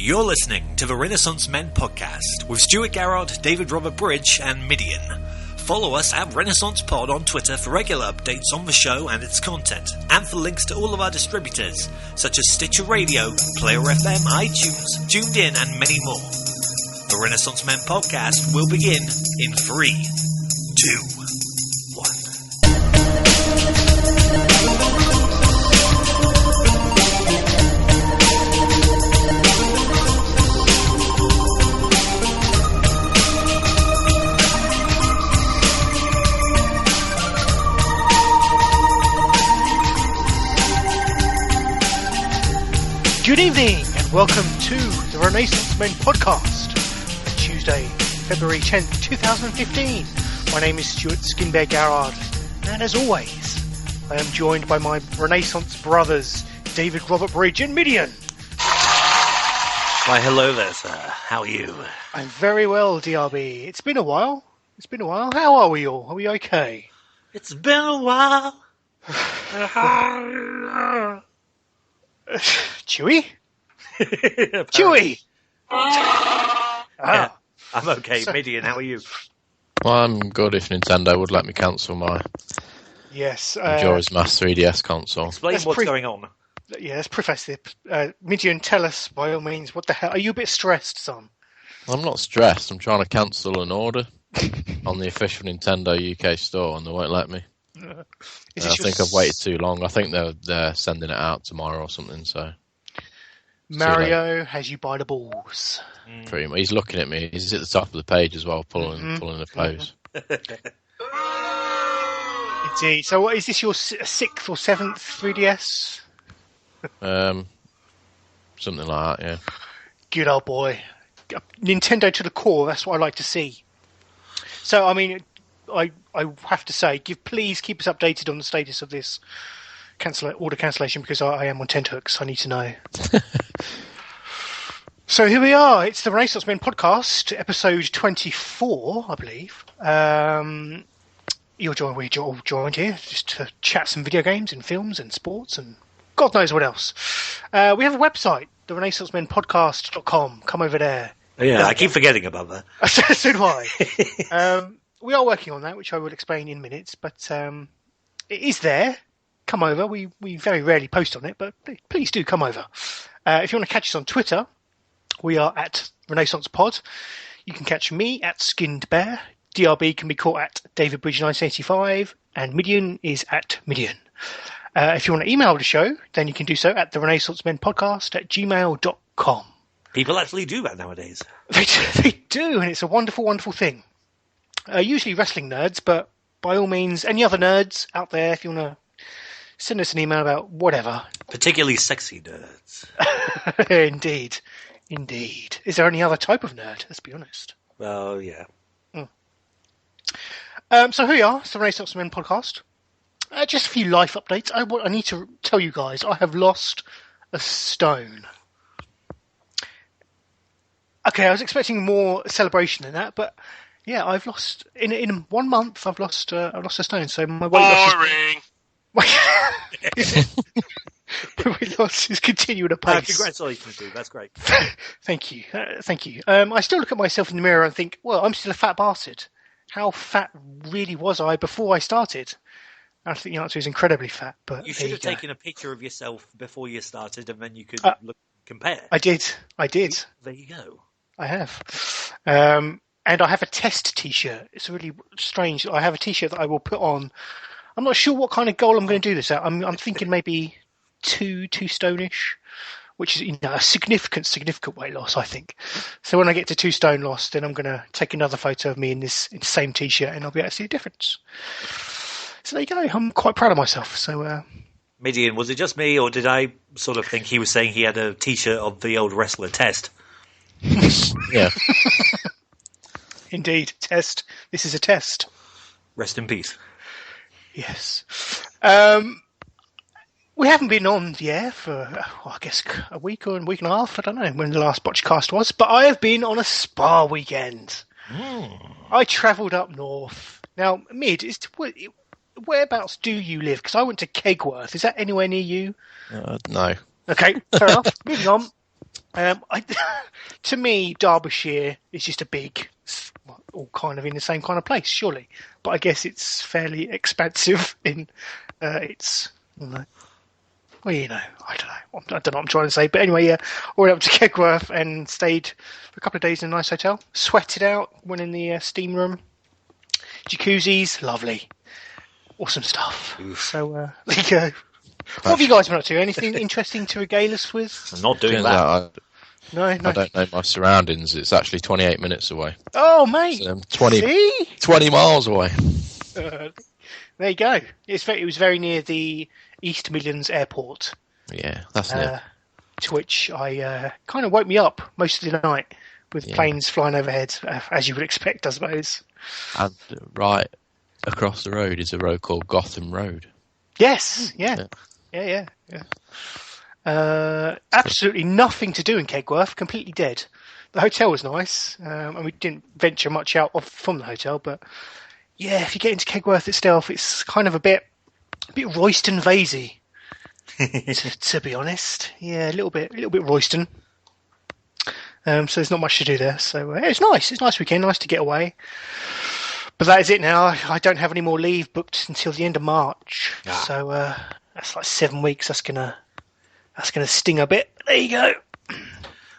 You're listening to the Renaissance Men podcast with Stuart Garrard, David Robert Bridge, and Midian. Follow us at Renaissance Pod on Twitter for regular updates on the show and its content, and for links to all of our distributors, such as Stitcher Radio, Player FM, iTunes, Tuned In, and many more. The Renaissance Men podcast will begin in 3, 2, 1. Good evening and welcome to the Renaissance Men podcast for Tuesday, February 10th, 2015. My name is Stuart Skinbear Garrard, and as always, I am joined by my Renaissance brothers, David Robert Bridge and Midian. Why, hello there, sir. How are you? I'm very well, DRB. It's been a while. How are we all? Are we okay? It's been a while. Chewy? Chewy! Yeah, I'm okay. Midian, how are you? Well, I'm good if Nintendo would let me cancel my Yes. Majora's Mask 3DS console. Explain what's going on. Yeah, let's preface it. Midian, tell us, by all means, what the hell? Are you a bit stressed, son? I'm not stressed. I'm trying to cancel an order on the official Nintendo UK store, and they won't let me. I think I've waited too long. I think they're sending it out tomorrow or something. So Mario has you by the balls. Pretty much. He's looking at me. He's at the top of the page as well, pulling a pose. Indeed. So, what is this? Your sixth or seventh 3DS? Something like that. Yeah. Good old boy. Nintendo to the core. That's what I like to see. So, I mean, I have to say, please keep us updated on the status of this order cancellation, because I am on tenterhooks. I need to know. So here we are. It's the Renaissance Men podcast, episode 24, I believe. We're all joined here just to chat some video games and films and sports and God knows what else. We have a website, the renaissancemenpodcast.com. Come over there. Yeah, I keep forgetting about that. So do I. We are working on that, which I will explain in minutes, but it is there. Come over. We very rarely post on it, but please do come over. If you want to catch us on Twitter, we are at Renaissance Pod. You can catch me at Skinned Bear. DRB can be caught at David Bridge 1985, and Midian is at Midian. If you want to email the show, then you can do so at the renaissancemenpodcast@gmail.com. People actually do that nowadays. They do, and it's a wonderful, wonderful thing. Usually wrestling nerds, but by all means, any other nerds out there, if you want to send us an email about whatever. Particularly sexy nerds. Indeed. Is there any other type of nerd? Let's be honest. Well, yeah. So here we are. It's the Renaissance Men podcast. Just a few life updates. I need to tell you guys, I have lost a stone. Okay, I was expecting more celebration than that, but yeah, I've lost in 1 month. I've lost a stone. So my weight loss is continuing apace. Congratulations, dude. That's great. Thank you. I still look at myself in the mirror and think, well, I'm still a fat bastard. How fat really was I before I started? I think the answer is incredibly fat. But you should have taken a picture of yourself before you started, and then you could compare. I did. There you go. I have. And I have a test T-shirt. It's really strange. I have a T-shirt that I will put on. I'm not sure what kind of goal I'm going to do this at. I'm thinking maybe two stone-ish, which is a significant weight loss, I think. So when I get to 2 stone loss, then I'm going to take another photo of me in the same T-shirt, and I'll be able to see a difference. So there you go. I'm quite proud of myself. So, Midian, was it just me, or did I sort of think he was saying he had a T-shirt of the old wrestler Test? Yeah. Indeed, test. This is a test. Rest in peace. Yes. We haven't been on the air for, I guess, a week or a week and a half. I don't know when the last Botchcast was, but I have been on a spa weekend. I travelled up north. Now, whereabouts do you live? Because I went to Kegworth. Is that anywhere near you? No. Okay, fair enough. Moving on. To me, Derbyshire is just a big, all kind of in the same kind of place, surely. But I guess it's fairly expansive in its. Well, I don't know. I don't know what I'm trying to say. But anyway, yeah, I went up to Kegworth and stayed for a couple of days in a nice hotel. Sweated out, went in the steam room. Jacuzzis, lovely. Awesome stuff. Oof. So, there you go. What have you guys been up to? Anything interesting to regale us with? I'm not doing that. No. I don't know my surroundings. It's actually 28 minutes away. Oh, mate. 20 miles away. There you go. It was very near the East Midlands Airport. Yeah, that's it. To which I kind of woke me up most of the night with planes flying overhead, as you would expect, I suppose. And right across the road is a road called Gotham Road. Yes, yeah. Absolutely nothing to do in Kegworth, completely dead. The hotel was nice, and we didn't venture much out from the hotel, but yeah, if you get into Kegworth itself, it's kind of a bit Royston Vasey, to be honest. Yeah, a little bit Royston. So there's not much to do there. So it's nice. It's a nice weekend. Nice to get away. But that is it now. I don't have any more leave booked until the end of March. So that's like 7 weeks. That's gonna sting a bit. There you go.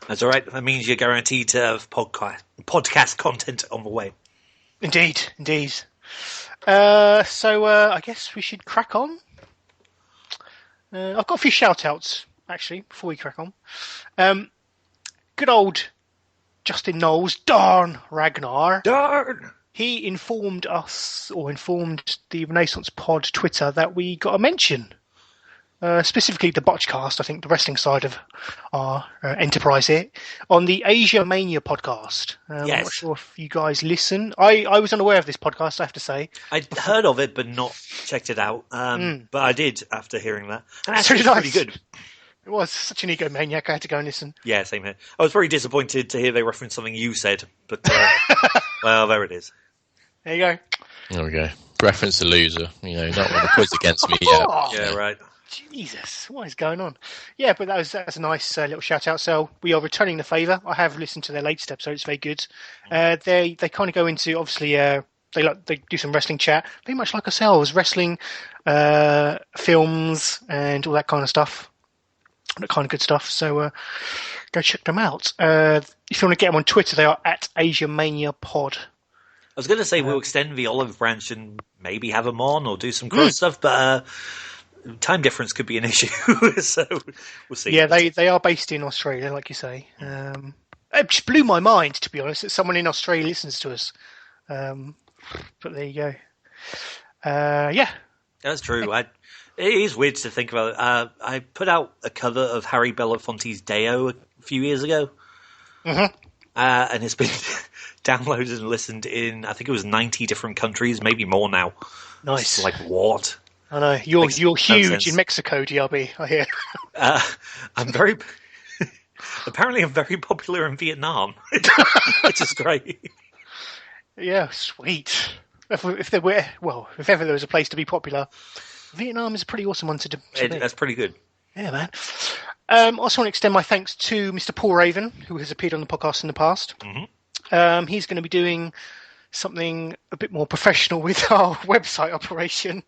That's all right. That means you're guaranteed to have podcast content on the way. Indeed. So I guess we should crack on. I've got a few shout-outs, actually, before we crack on. Good old Justin Knowles, darn Ragnar. Darn! He informed the Renaissance Pod Twitter that we got a mention. Specifically the Botchcast, I think, the wrestling side of our enterprise here, on the Asia Mania podcast. Yes. I'm not sure if you guys listen. I was unaware of this podcast, I have to say. I'd heard of it, but not checked it out. But I did after hearing that. And It's really actually, nice. pretty good. It was such an egomaniac, I had to go and listen. Yeah, same here. I was very disappointed to hear they referenced something you said, but, well, there it is. There you go. There we go. Reference the loser. Not with the quiz against me yet. Yeah, right. Jesus, what is going on? Yeah, but that's a nice little shout out. So we are returning the favour. I have listened to their latest episode; it's very good. They kind of go into obviously they do some wrestling chat, very much like ourselves, wrestling, films, and all that kind of stuff, that kind of good stuff. So go check them out. If you want to get them on Twitter, they are at Asia Mania Pod. I was going to say we'll extend the olive branch and maybe have them on or do some cross stuff, but time difference could be an issue, so we'll see. Yeah, they are based in Australia, like you say. It just blew my mind, to be honest, that someone in Australia listens to us. But there you go. Yeah. That's true. It is weird to think about it. I put out a cover of Harry Belafonte's Deo a few years ago. Mm-hmm. And it's been downloaded and listened in, I think it was 90 different countries, maybe more now. Nice. It's like, what? I know. You're huge in Mexico, DRB, I hear. Apparently I'm very popular in Vietnam, which is great. Yeah, sweet. If ever there was a place to be popular, Vietnam is a pretty awesome one to be. That's pretty good. Yeah, man. I also want to extend my thanks to Mr. Paul Raven, who has appeared on the podcast in the past. Mm-hmm. He's going to be doing something a bit more professional with our website operation.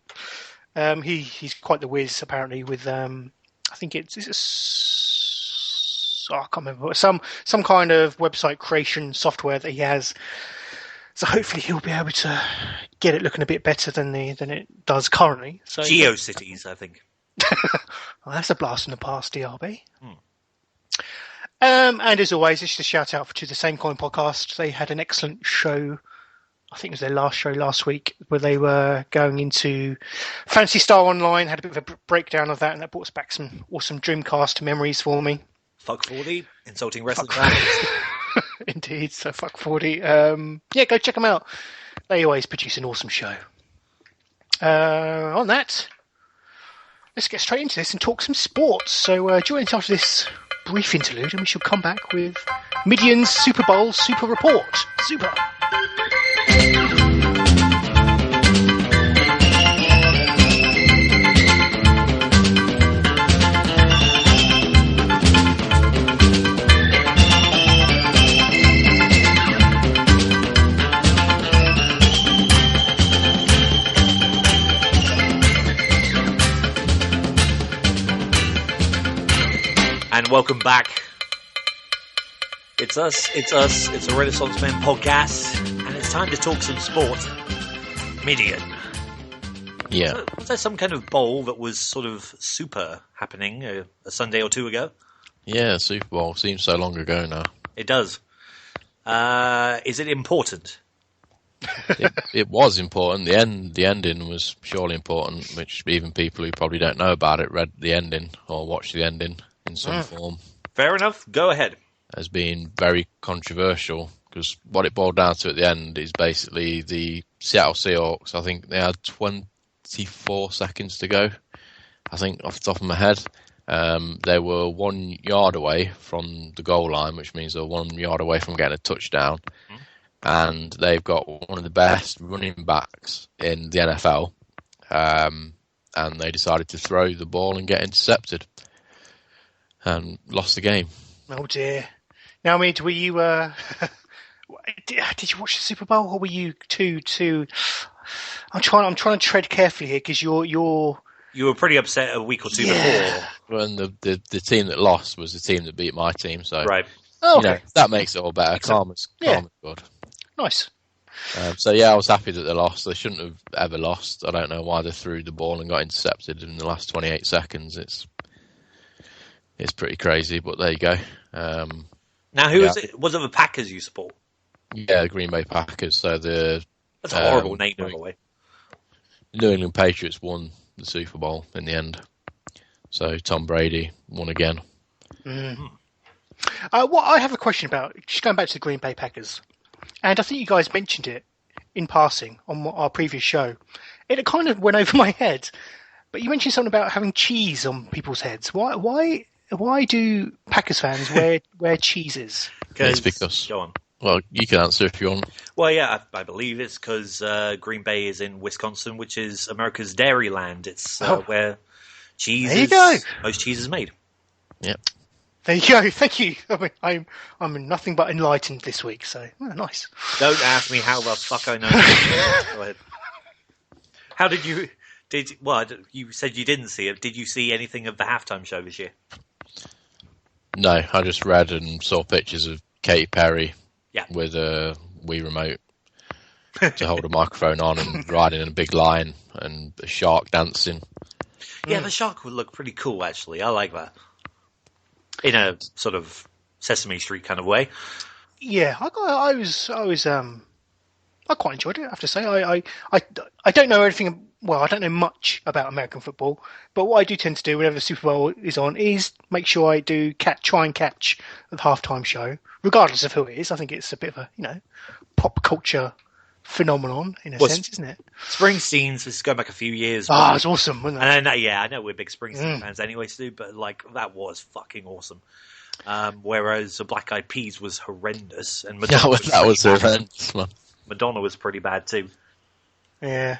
He's quite the whiz, apparently, with I think I can't remember, some kind of website creation software that he has. So hopefully he'll be able to get it looking a bit better than it does currently. So GeoCities, I think. Well, that's a blast from the past, DRB. And as always, just a shout out to the Same Coin podcast. They had an excellent show. I think it was their last show last week, where they were going into Fantasy Star Online, had a bit of a breakdown of that, and that brought us back some awesome Dreamcast memories for me. Fuck 40, insulting wrestling fans. Indeed, so fuck 40. Yeah, go check them out. They always produce an awesome show. On that, let's get straight into this and talk some sports. So join us after this brief interlude, and we shall come back with Midian's Super Bowl Super Report. Super! and welcome back. It's us, it's a Renaissance Men podcast, and it's time to talk some sport. Midian. Yeah. Was there some kind of bowl that was sort of super happening a Sunday or two ago? Yeah, Super Bowl seems so long ago now. It does. Is it important? It was important. The ending was surely important, which even people who probably don't know about it read the ending or watched the ending in some form. Fair enough. Go ahead. As being very controversial, because what it boiled down to at the end is basically the Seattle Seahawks. I think they had 24 seconds to go. I think off the top of my head, they were 1 yard away from the goal line, which means they're 1 yard away from getting a touchdown. And they've got one of the best running backs in the NFL, and they decided to throw the ball and get intercepted, and lost the game. Oh dear! Now, Mid, were you? Did you watch the Super Bowl, or were you too? I'm trying to tread carefully here because you're. You were pretty upset a week or two before. When the team that lost was the team that beat my team, so right. Oh, okay. That makes it all better. Calm is good. Nice. So yeah, I was happy that they lost. They shouldn't have ever lost. I don't know why they threw the ball and got intercepted in the last 28 seconds. It's pretty crazy, but there you go. Now, who is it? Was it the Packers you support? Yeah, the Green Bay Packers. So that's a horrible name, by the way. New England Patriots won the Super Bowl in the end. So Tom Brady won again. Mm-hmm. What I have a question about, just going back to the Green Bay Packers, and I think you guys mentioned it in passing on our previous show. It kind of went over my head, but you mentioned something about having cheese on people's heads. Why do Packers fans wear cheeses? It's because. Go on. Well, you can answer if you want. Well, yeah, I believe it's because Green Bay is in Wisconsin, which is America's dairy land. It's where most cheese is made. Yep. There you go. Thank you. I mean, I'm nothing but enlightened this week, so nice. Don't ask me how the fuck I know. Go ahead. How did you? You said you didn't see it. Did you see anything of the halftime show this year? No, I just read and saw pictures of Katy Perry with a Wii remote to hold a microphone on and riding in a big lion and a shark dancing. Yeah, the shark would look pretty cool, actually. I like that. In a sort of Sesame Street kind of way. Yeah, I quite enjoyed it, I have to say. I don't know anything. Well, I don't know much about American football, but what I do tend to do whenever the Super Bowl is on is make sure I do try and catch the halftime show, regardless of who it is. I think it's a bit of a pop culture phenomenon in a sense, isn't it? Springsteen's, this is going back a few years. It's awesome, wasn't it? And I know we're big Springsteen fans anyway, Stu, but that was fucking awesome. Whereas the Black Eyed Peas was horrendous, and Madonna that was horrendous, man. Madonna was pretty bad too. Yeah.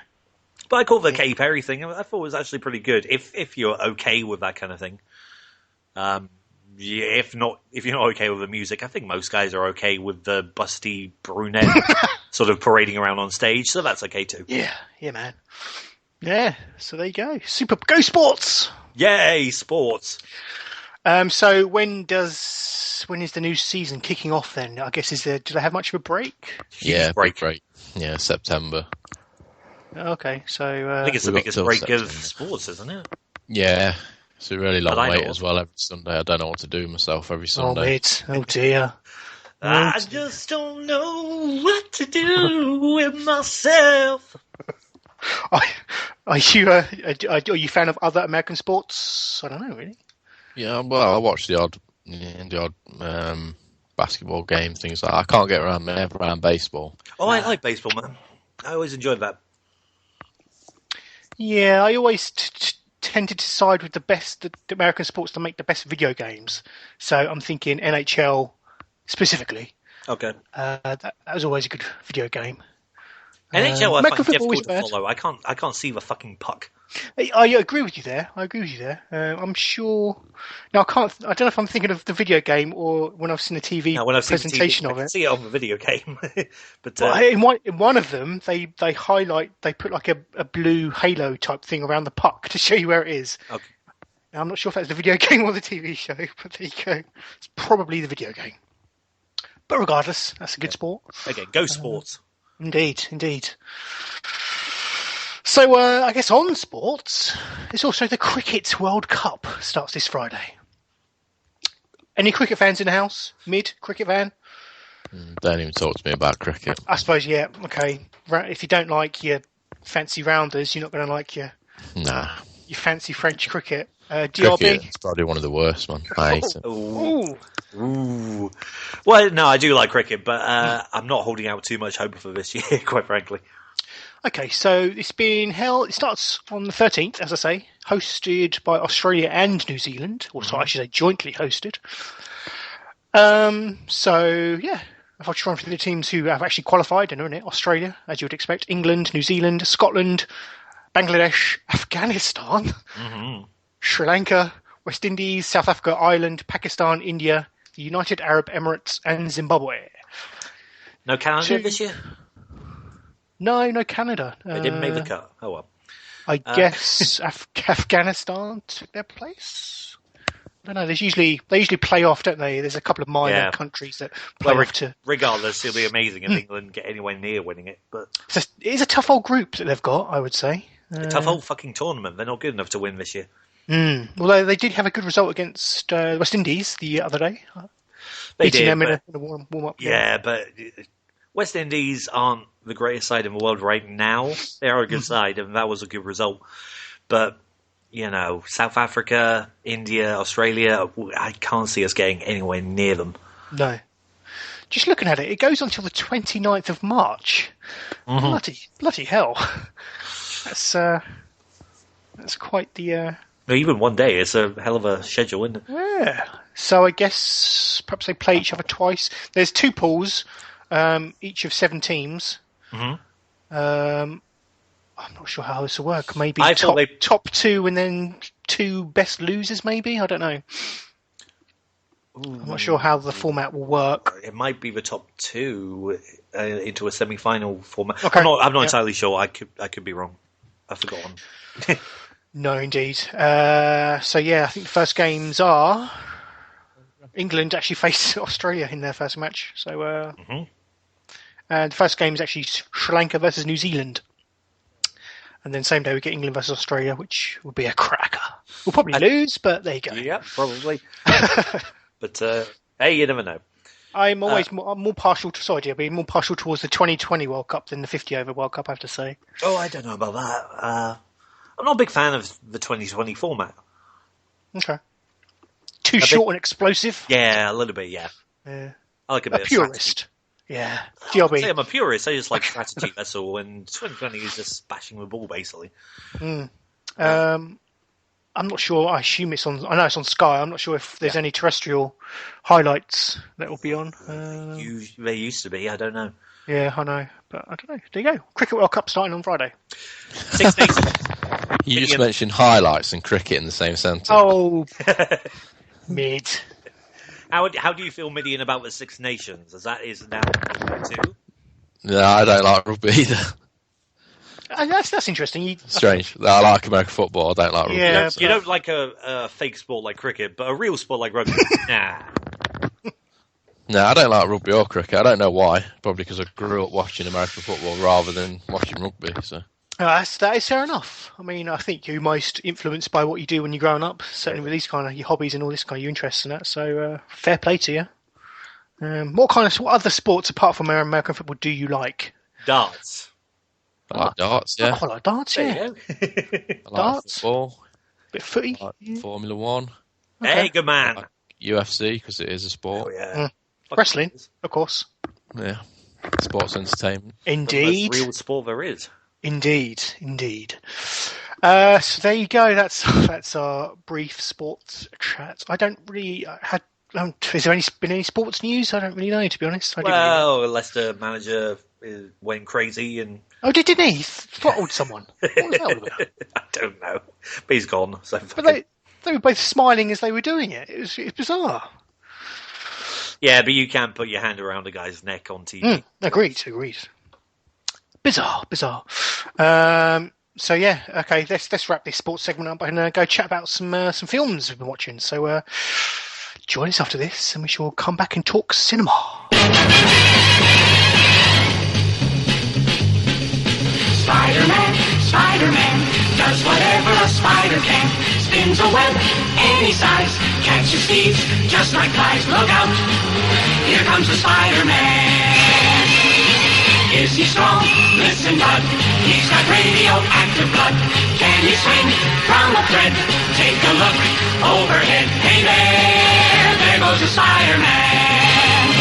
But I call the Katy Perry thing, I thought it was actually pretty good. If you're okay with that kind of thing. If you're not okay with the music, I think most guys are okay with the busty brunette sort of parading around on stage, so that's okay too. Yeah, man. Yeah, so there you go. Go sports! Yay, sports! So when is the new season kicking off then? I guess do they have much of a break? Yeah, break. Yeah, September. Okay, so I think it's the biggest break of sports, isn't it? Yeah, it's a really long wait as well every Sunday. I don't know what to do myself every Sunday. Oh dear. I just don't know what to do with myself. Are you a fan of other American sports? I don't know, really. Yeah, well, I watch the odd basketball game, things like that. I can't get around baseball. Oh, I like baseball, man. I always enjoyed that. Yeah, I always tended to side with the American sports to make the best video games. So I'm thinking NHL specifically. Okay. That was always a good video game. NHL I find difficult to follow. I can't see the fucking puck. I agree with you there. I'm sure. Now I don't know if I'm thinking of the video game or when I've seen a TV presentation of it. I can see it on the video game, but in one of them they put like a blue halo type thing around the puck to show you where it is. Okay. I'm not sure if that's the video game or the TV show, but there you go. It's probably the video game. But regardless, that's a good sport. Again, go sports. Indeed. So I guess on sports, it's also the Cricket World Cup starts this Friday. Any cricket fans in the house? Cricket fan? Don't even talk to me about cricket. I suppose, yeah. Okay. If you don't like your fancy rounders, you're not going to like your fancy French cricket. DRB? It's probably one of the worst, man. I hate it. Ooh. Well, no, I do like cricket, but I'm not holding out too much hope for this year, quite frankly. Okay, so it's been held. It starts on the 13th, as I say, hosted by Australia and New Zealand, or so I should say jointly hosted. So, yeah, if I try through the teams who have actually qualified and are in it, Australia, as you would expect, England, New Zealand, Scotland, Bangladesh, Afghanistan, Sri Lanka, West Indies, South Africa, Ireland, Pakistan, India, the United Arab Emirates, and Zimbabwe. No Canada this year? No Canada. They didn't make the cut. Oh well. I guess Afghanistan took their place. I don't know. They usually play off, don't they? There's a couple of minor countries that play off to. Regardless, it'll be amazing if England get anywhere near winning it. But it is a tough old group that they've got, I would say. A tough old fucking tournament. They're not good enough to win this year. Although they did have a good result against West Indies the other day. They beating did, them in a warm-up. Yeah, but West Indies aren't the greatest side in the world right now. They are a good side, and that was a good result. But, South Africa, India, Australia, I can't see us getting anywhere near them. No. Just looking at it, it goes until the 29th of March. Bloody hell. That's quite the... Even one day, it's a hell of a schedule, isn't it? Yeah. So I guess perhaps they play each other twice. There's 2 pools, each of 7 teams. I'm not sure how this will work. Maybe top 2 and then 2 best losers, maybe? I don't know. I'm not sure how the format will work. It might be the top 2 into a semi-final format. Okay. I'm not entirely sure. I could be wrong. I've forgotten. No, indeed. So yeah, I think the first games are England actually face Australia in their first match. So and the first game is actually Sri Lanka versus New Zealand. And then same day we get England versus Australia, which will be a cracker. We'll probably lose, but there you go. Yeah, probably. But hey, you never know. I'm more partial to I'll be more partial towards the 2020 World Cup than the 50 over World Cup, I have to say. Oh, I don't know about that. I'm not a big fan of the 2020 format. Okay. Too short and explosive? Yeah, a little bit, yeah. I like a bit of purist. Strategy. Yeah. DRB. I'm a purist. I just like strategy, that's all. And 2020 is just bashing the ball, basically. I'm not sure. I assume it's on. I know it's on Sky. I'm not sure if there's any terrestrial highlights that will be on. They used to be. I don't know. Yeah, I know, but I don't know. There you go. Cricket World Cup starting on Friday. 6 days. You just mentioned highlights and cricket in the same sentence. Oh, mid. How do you feel, Midian, about the Six Nations? As that is now too? No, I don't like rugby either. That's interesting. Strange. I like American football. I don't like rugby. Yeah, you don't like a fake sport like cricket, but a real sport like rugby. Nah. No, I don't like rugby or cricket. I don't know why. Probably because I grew up watching American football rather than watching rugby. So that is fair enough. I mean, I think you're most influenced by what you do when you're growing up. Certainly with these kind of your hobbies and all this kind of your interests in that. So fair play to you. What other sports apart from American football do you like? Darts. I like darts, yeah. I quite like darts, yeah. I like darts. Football. Bit of footy. I like Formula 1. Okay. Hey, good man. I like UFC because it is a sport. Oh, yeah. Wrestling, of course. Yeah. Sports entertainment. Indeed. The most real sport there is. Indeed. So there you go. That's our brief sports chat. I don't really has there been any sports news? I don't really know, to be honest. Leicester manager went crazy and... Oh, didn't he? He throttled someone. What was that all about? I don't know. But he's gone. So but they were both smiling as they were doing it. It was bizarre. Yeah, but you can't put your hand around a guy's neck on TV. Agreed. Bizarre. So yeah, okay. Let's wrap this sports segment up and go chat about some films we've been watching. So join us after this, and we shall come back and talk cinema. Spider-Man does whatever a spider can. Spins a web any size, catches thieves just like flies. Look out, here comes the Spider-Man. Is he strong? Listen, bud, he's got radioactive blood. Can he swing from a thread? Take a look overhead. Hey there goes the Spider-Man.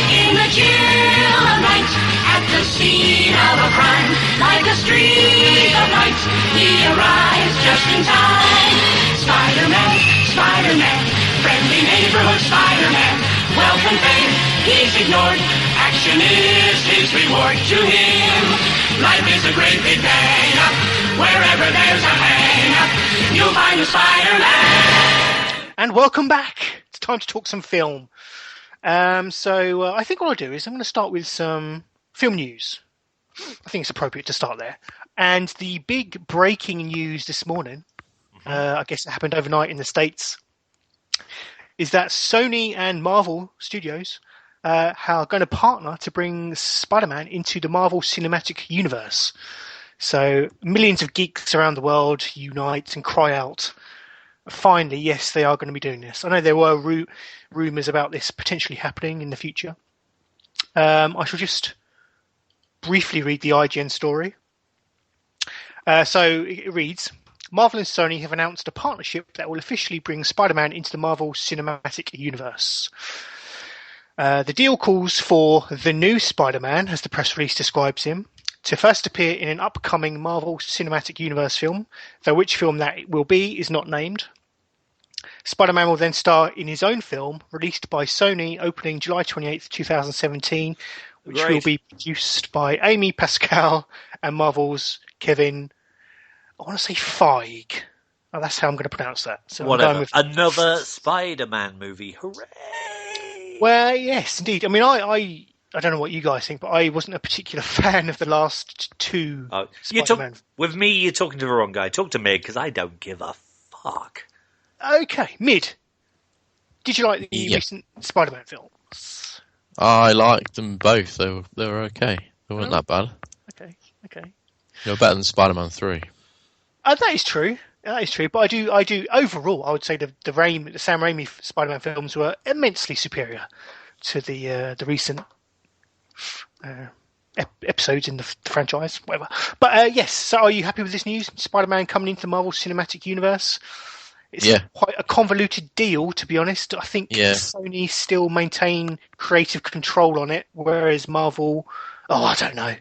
In the chill of night, at the scene of a crime, like a streak of light, he arrives just in time. Spider-Man, Spider-Man, friendly neighborhood Spider-Man. Wealth and fame, he's ignored. Action is his reward to him. Life is a great big bang. Wherever there's a hang, you'll find the Spider-Man. And welcome back. It's time to talk some film. So I think what I'll do is I'm going to start with some film news. I think it's appropriate to start there. And the big breaking news this morning, I guess it happened overnight in the States, is that Sony and Marvel Studios are going to partner to bring Spider-Man into the Marvel Cinematic Universe. So millions of geeks around the world unite and cry out, finally, yes, they are going to be doing this. I know there were rumours about this potentially happening in the future. I shall just briefly read the IGN story. So it reads, Marvel and Sony have announced a partnership that will officially bring Spider-Man into the Marvel Cinematic Universe. The deal calls for the new Spider-Man, as the press release describes him, to first appear in an upcoming Marvel Cinematic Universe film, though which film that will be is not named. Spider-Man will then star in his own film, released by Sony, opening July 28th, 2017, which will be produced by Amy Pascal and Marvel's Kevin, I want to say Feige. Oh, that's how I'm going to pronounce that. So whatever. Another Spider-Man movie. Hooray! Well, yes, indeed. I mean, I don't know what you guys think, but I wasn't a particular fan of the last two Spider-Man. With me, you're talking to the wrong guy. Talk to me, because I don't give a fuck. Okay, Mid. Did you like the recent Spider-Man films? I liked them both. They were okay. They weren't that bad. Okay. They were better than Spider-Man 3. That is true. But I do. Overall, I would say the Sam Raimi Spider-Man films were immensely superior to the recent episodes in the franchise, whatever. But yes. So, are you happy with this news? Spider-Man coming into the Marvel Cinematic Universe. It's quite a convoluted deal, to be honest. I think Sony still maintain creative control on it, whereas Marvel, I don't know.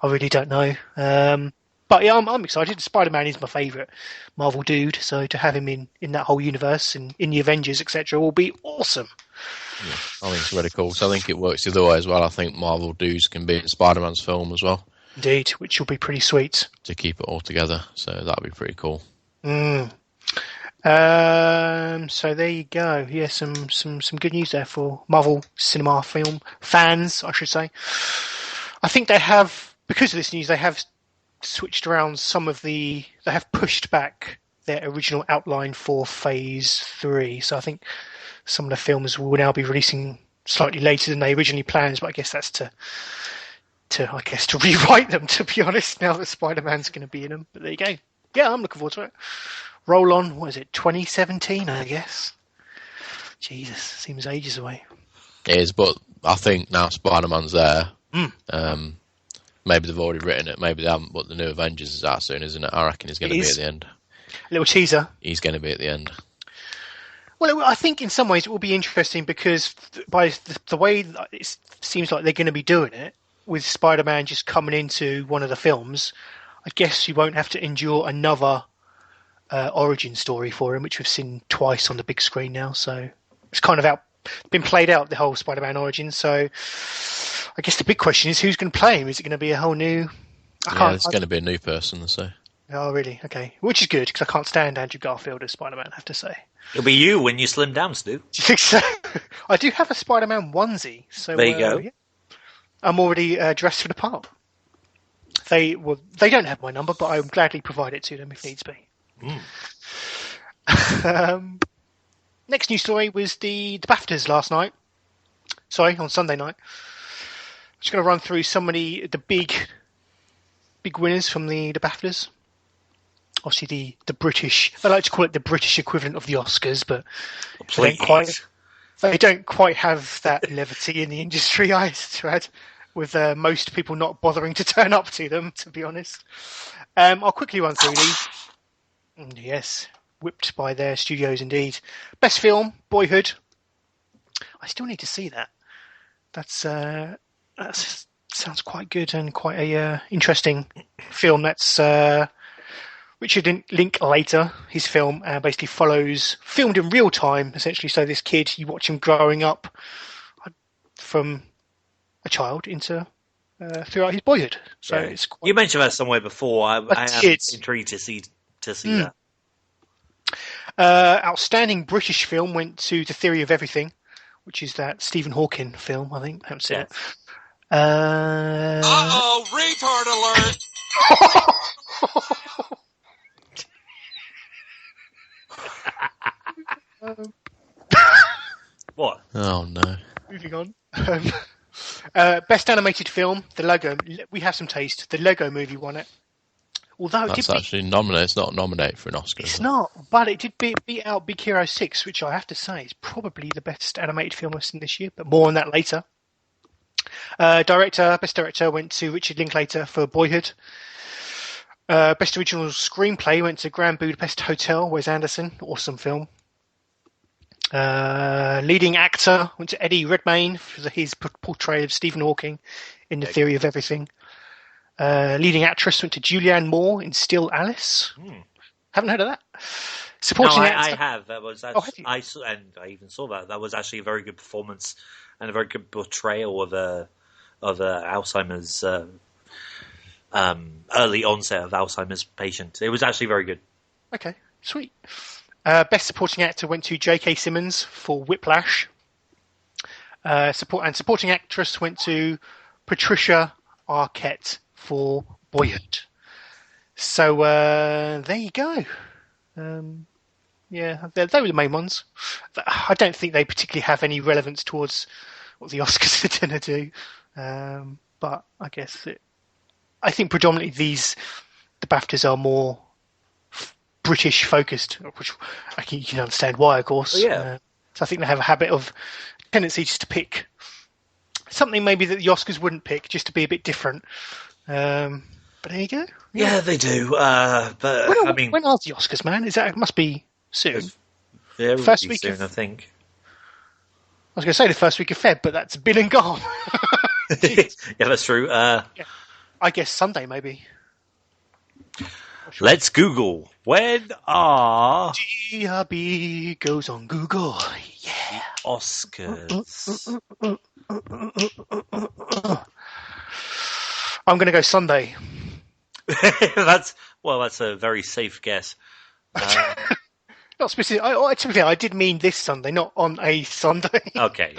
I really don't know. But yeah, I'm excited. Spider-Man is my favourite Marvel dude, so to have him in that whole universe and in the Avengers, etc., will be awesome. Yeah, I think it's really cool. So I think it works the other way as well. I think Marvel dudes can be in Spider-Man's film as well. Indeed, which will be pretty sweet. To keep it all together, so that'd be pretty cool. So there you go. Yeah, some good news there for Marvel cinema film fans, I should say. I think they have, because of this news, they have switched around they have pushed back their original outline for Phase 3. So I think some of the films will now be releasing slightly later than they originally planned, but I guess that's to rewrite them, to be honest, now that Spider-Man's going to be in them. But there you go. Yeah, I'm looking forward to it. Roll on, 2017, I guess. Jesus, seems ages away. It is, but I think now Spider-Man's there. Maybe they've already written it, maybe they haven't, but the new Avengers is out soon, isn't it? I reckon he's going to be at the end. A little teaser. He's going to be at the end. Well, I think in some ways it will be interesting because by the way it seems like they're going to be doing it, with Spider-Man just coming into one of the films, I guess you won't have to endure another origin story for him, which we've seen twice on the big screen now. So it's kind of been played out, the whole Spider-Man origin. So I guess the big question is, who's going to play him? Is it going to be a whole new... It's going to be a new person, so... Oh, really? Okay. Which is good, because I can't stand Andrew Garfield as Spider-Man, I have to say. It'll be you when you slim down, Stu. Do you think so? I do have a Spider-Man onesie. So there you go. Yeah. I'm already dressed for the part. They don't have my number, but I will gladly provide it to them if needs be. Next news story was the BAFTAs last night. Sorry, on Sunday night. I'm just going to run through some of the big winners from the BAFTAs. Obviously, the British. I like to call it the British equivalent of the Oscars, but they don't quite have that levity in the industry, I to add, with most people not bothering to turn up to them, to be honest. I'll quickly run through these. Yes, whipped by their studios indeed. Best film, Boyhood. I still need to see that. That sounds quite good and quite a interesting film. That's Richard Linklater. His film basically filmed in real time, essentially. So this kid, you watch him growing up from a child into throughout his boyhood. So it's quite, you mentioned that somewhere before. I am intrigued to see that. Outstanding British film went to The Theory of Everything, which is that Stephen Hawking film, I think. I haven't seen it. Retard alert! What? Oh no. Moving on. Best animated film, The Lego. We have some taste. The Lego Movie won it. Although that's actually nominated. It's not nominated for an Oscar. It's not, but it did beat out Big Hero 6, which I have to say is probably the best animated film I've seen this year. But more on that later. Best director went to Richard Linklater for Boyhood. Best original screenplay went to Grand Budapest Hotel, Wes Anderson. Awesome film. Leading actor went to Eddie Redmayne for his portrayal of Stephen Hawking in The Theory of Everything. Leading actress went to Julianne Moore in Still Alice. Haven't heard of that. Supporting actor. I have. That was actually, I even saw that. That was actually a very good performance and a very good portrayal of Alzheimer's early onset of Alzheimer's patient. It was actually very good. Okay, sweet. Best supporting actor went to J.K. Simmons for Whiplash. Supporting actress went to Patricia Arquette for Boyhood. So there you go. They were the main ones. I don't think they particularly have any relevance towards what the Oscars are going to do. But I guess I think predominantly the BAFTAs are more British focused, which you can understand why, of course. Yeah. So I think they have a tendency just to pick something maybe that the Oscars wouldn't pick, just to be a bit different. But there you go. Yeah, they do. But when are the Oscars, man? It must be soon. First week soon, I think. I was going to say the first week of Feb, but that's been and gone. Yeah, that's true. I guess Sunday, maybe. Sure. Let's Google. When are GRB goes on Google? Yeah. Oscars. I'm going to go Sunday. That's a very safe guess. Not specific. To be fair, I did mean this Sunday, not on a Sunday. Okay.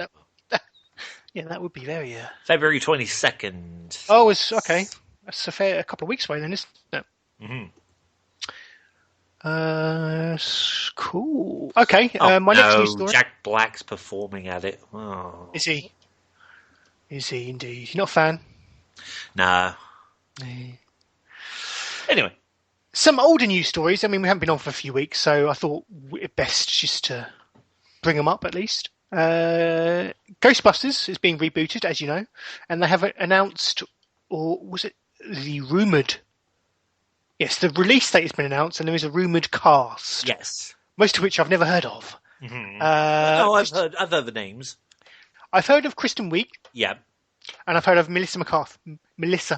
That would be very. February 22nd. Oh, it's okay. That's a couple of weeks away then, isn't it? Mm-hmm. Cool. Okay. My next news story. Jack Black's performing at it. Oh. Is he? Is he indeed? You're not a fan? Nah. Anyway. Some older news stories. I mean, we haven't been on for a few weeks, so I thought it best just to bring them up at least. Ghostbusters is being rebooted, as you know, and they have announced, or was it the rumoured? Yes, the release date has been announced, and there is a rumoured cast. Yes. Most of which I've never heard of. Mm-hmm. I've heard the names. I've heard of Kristen Wiig. Yeah. And I've heard of Melissa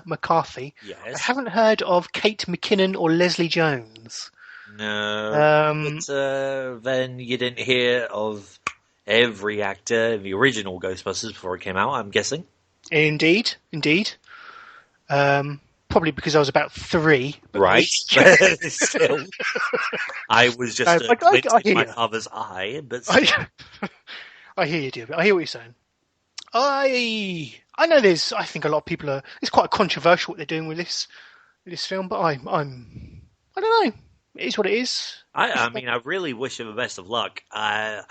McCarthy. Yes. I haven't heard of Kate McKinnon or Leslie Jones. No. But then you didn't hear of every actor in the original Ghostbusters before it came out, I'm guessing. Indeed. Probably because I was about 3. Right. Still. I was just a glint in my father's eye. But I hear you, dear. I hear what you're saying. I I know I think a lot of people it's quite controversial what they're doing with this film, but I don't know. It is what it is. I mean, I really wish him the best of luck. I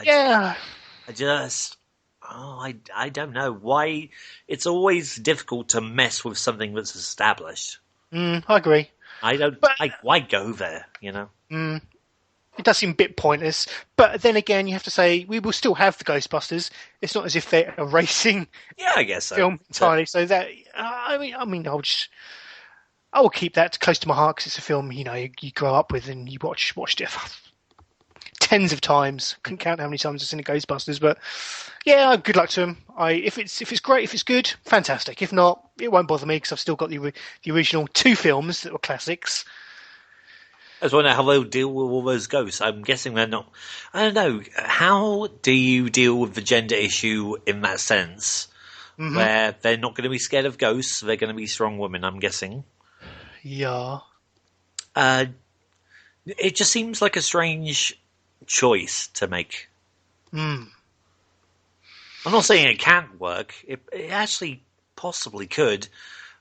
don't know why. It's always difficult to mess with something that's established. I agree. Why go there? You know. It does seem a bit pointless, but then again, you have to say we will still have the Ghostbusters. It's not as if they're erasing. Yeah, I guess so. Film entirely. So that I mean, I will keep that close to my heart because it's a film you grow up with and you watched it tens of times. Couldn't count how many times I've seen the Ghostbusters, but yeah, good luck to them. If it's great, if it's good, fantastic. If not, it won't bother me because I've still got the original 2 films that were classics. I just wonder how they'll deal with all those ghosts. I'm guessing they're not. I don't know. How do you deal with the gender issue in that sense, where they're not going to be scared of ghosts? They're going to be strong women. I'm guessing. Yeah. It just seems like a strange choice to make. I'm not saying it can't work. It actually possibly could.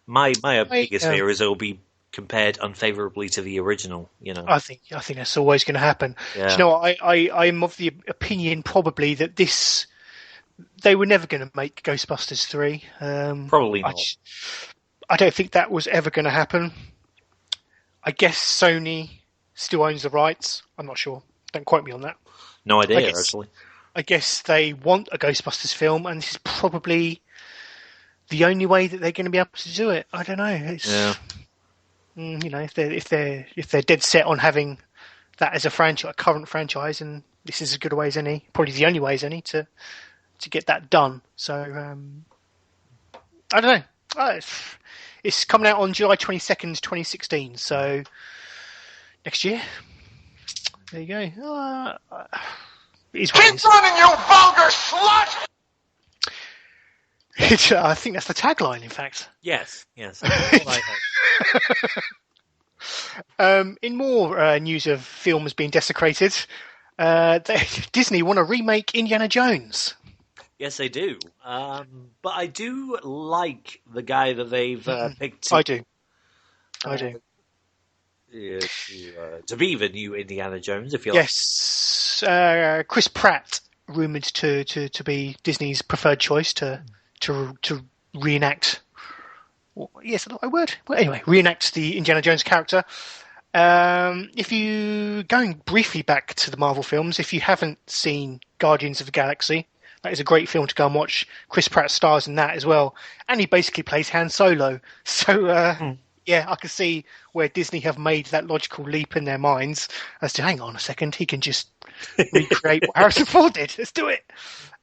My biggest fear is it'll be compared unfavorably to the original. You know, I think that's always going to happen. Yeah. Do you know what? I'm of the opinion probably that they were never going to make Ghostbusters 3. Probably not. I don't think that was ever going to happen. I guess Sony still owns the rights. I'm not sure. Don't quote me on that. No idea, actually. I guess they want a Ghostbusters film, and this is probably the only way that they're going to be able to do it. I don't know. Yeah. If they're dead set on having that as a current franchise, and this is as good a way as any, probably the only way as any to get that done. So I don't know. It's coming out on July 22nd, 2016. So next year. There you go. Keep running, you vulgar slut! I think that's the tagline, in fact. Yes. In more news of films being desecrated, Disney want to remake Indiana Jones. Yes, they do. But I do like the guy that they've picked. I do. To be the new Indiana Jones, if you like. Yes, Chris Pratt rumoured to be Disney's preferred choice to reenact. Yes, the right word. Well, anyway, reenact the Indiana Jones character. If you going briefly back to the Marvel films, if you haven't seen Guardians of the Galaxy, that is a great film to go and watch. Chris Pratt stars in that as well, and he basically plays Han Solo. So yeah, I can see where Disney have made that logical leap in their minds as to hang on a second, he can just recreate what Harrison Ford did. Let's do it.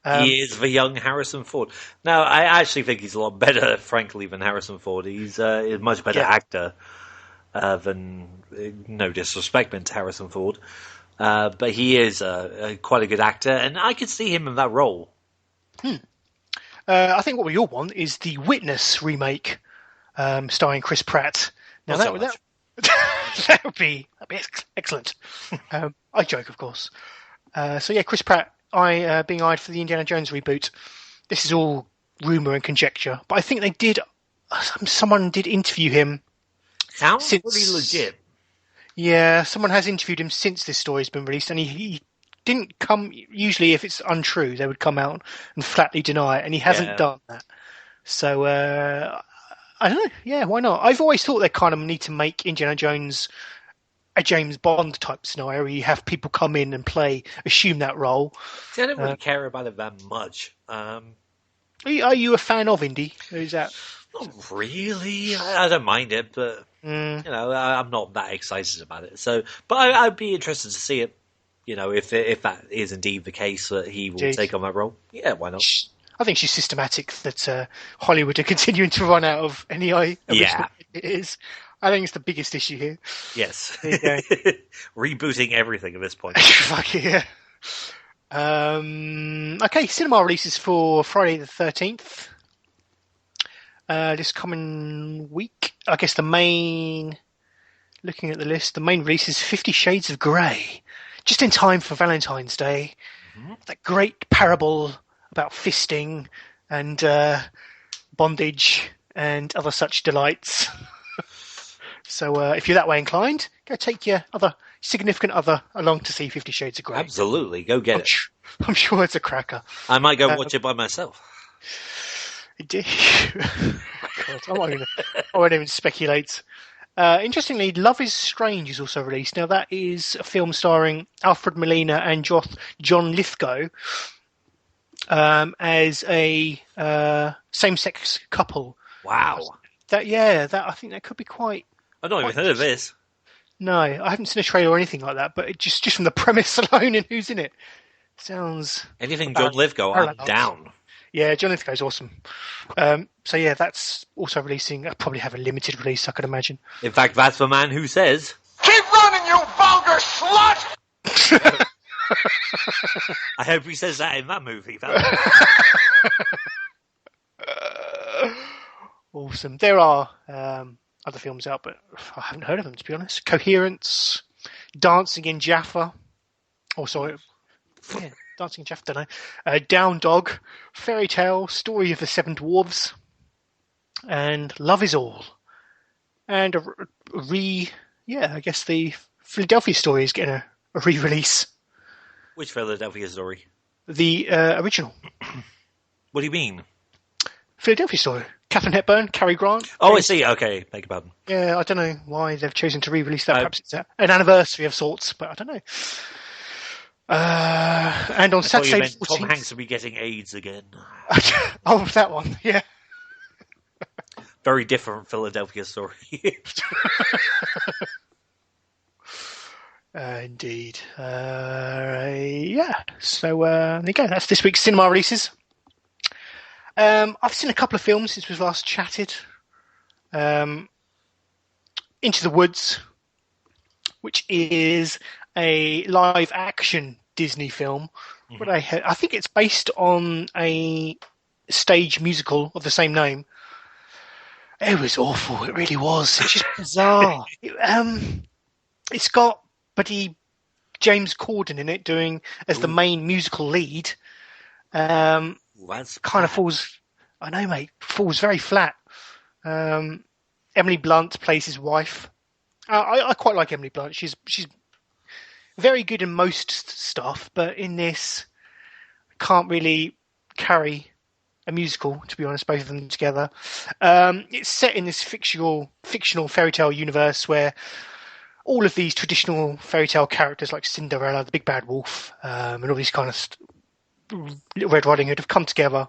He is the young Harrison Ford. No, I actually think he's a lot better, frankly, than Harrison Ford. He's a much better actor than, no disrespect meant to Harrison Ford, but he is quite a good actor, and I could see him in that role. I think what we all want is the Witness remake, starring Chris Pratt. Now that would be excellent. I joke, of course. So yeah, Chris Pratt being eyed for the Indiana Jones reboot. This is all rumour and conjecture, but I think they did. Someone did interview him. Sounds pretty legit. Yeah, someone has interviewed him since this story's been released, and he didn't come. Usually, if it's untrue, they would come out and flatly deny it, and he hasn't done that. So I don't know. Yeah, why not? I've always thought they kind of need to make Indiana Jones a James Bond type scenario where you have people come in and assume that role. See, I don't really care about it that much. Are you a fan of Indy? Is that? Not really. I don't mind it, but I'm not that excited about it. So, but I'd be interested to see it. If that is indeed the case that he will take on that role. Yeah, why not? I think she's systematic that Hollywood are continuing to run out of any original it is. I think it's the biggest issue here. Yes. There you go. Rebooting everything at this point. Fuck yeah. Okay, cinema releases for Friday the 13th. This coming week. I guess looking at the list, the main release is 50 Shades of Grey. Just in time for Valentine's Day. Mm-hmm. That great parable about fisting and bondage, and other such delights. So if you're that way inclined, go take your other significant other along to see 50 Shades of Grey. Absolutely, go get it. I'm sure it's a cracker. I might go watch it by myself. God, I won't even speculate. Interestingly, Love is Strange is also released. Now, that is a film starring Alfred Molina and John Lithgow as a same-sex couple. Wow. I think that could be quite... I've not even heard of this. No, I haven't seen a trailer or anything like that, but it just from the premise alone and who's in it, sounds... Anything John Lithgow, I'm down. Yeah, John Lithgow's awesome. So yeah, that's also releasing. I'll probably have a limited release, I could imagine. In fact, that's the man who says... Keep running, you vulgar slut! I hope he says that in that movie. Awesome. There are other films out, but I haven't heard of them, to be honest. Coherence, Dancing in Jaffa. Dancing in Jaffa, don't know. Down Dog, Fairy Tale, Story of the Seven Dwarves, and Love Is All. And I guess the Philadelphia Story is getting a re-release. Which Philadelphia Story? The original. What do you mean? Philadelphia Story. Katharine Hepburn, Cary Grant. Oh, I see. Okay, beg your pardon. Yeah, I don't know why they've chosen to re-release that. Perhaps it's an anniversary of sorts, but I don't know. And on Saturday, Tom Hanks will be getting AIDS again. Oh, that one, yeah. Very different Philadelphia Story. Indeed. Yeah. So there you go. That's this week's cinema releases. I've seen a couple of films since we've last chatted. Into the Woods, which is a live-action Disney film. Mm-hmm. But I think it's based on a stage musical of the same name. It was awful. It really was. It's just bizarre. It's got Buddy James Corden in it doing as the main musical lead. That's kind of falls. I know, mate. Falls very flat. Emily Blunt plays his wife. I quite like Emily Blunt. She's very good in most stuff, but in this, can't really carry a musical. To be honest, both of them together. It's set in this fictional fairy tale universe where all of these traditional fairy tale characters like Cinderella, the Big Bad Wolf, and all these kind of Little Red Riding Hood have come together,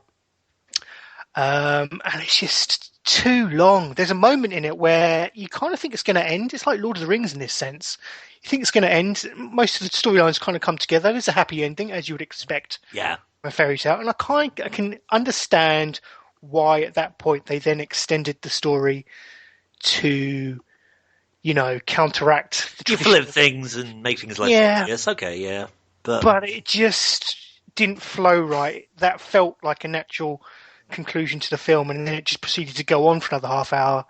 and it's just too long. There's a moment in it where you kind of think it's going to end. It's like Lord of the Rings in this sense. You think it's going to end. Most of the storylines kind of come together. There's a happy ending, as you would expect. Yeah, a fairy tale, and I can understand why at that point they then extended the story to, counteract the flip things and make things like yes, okay, yeah, but it just didn't flow right. That felt like a natural conclusion to the film, and then it just proceeded to go on for another half hour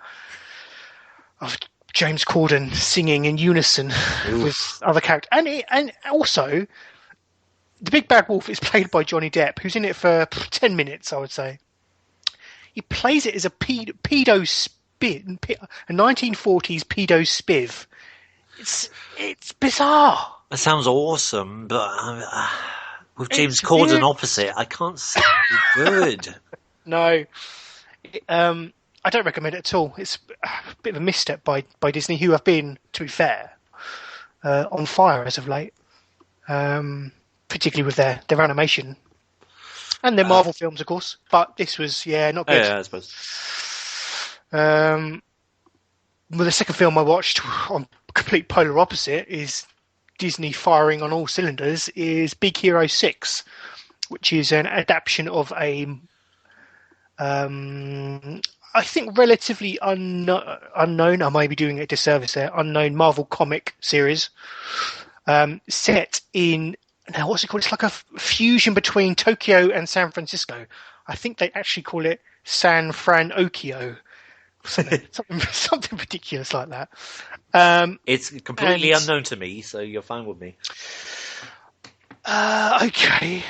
of James Corden singing in unison with other characters. And also, the Big Bad Wolf is played by Johnny Depp, who's in it for 10 minutes, I would say. He plays it as a pedo spin, a 1940s pedo spiv. It's bizarre. That sounds awesome, but with James Corden opposite, I can't see it good. No. I don't recommend it at all. It's a bit of a misstep by Disney, who have been, to be fair, on fire as of late, particularly with their animation and their Marvel films, of course. But this was, not good. Yeah, I suppose. Well, the second film I watched on complete polar opposite is Disney firing on all cylinders is Big Hero 6, which is an adaptation of a I think relatively unknown, I may be doing a disservice there, unknown Marvel comic series set in, now what's it called? It's like a fusion between Tokyo and San Francisco. I think they actually call it San Fran-okio. Something ridiculous like that. It's completely unknown to me, so you're fine with me. Okay,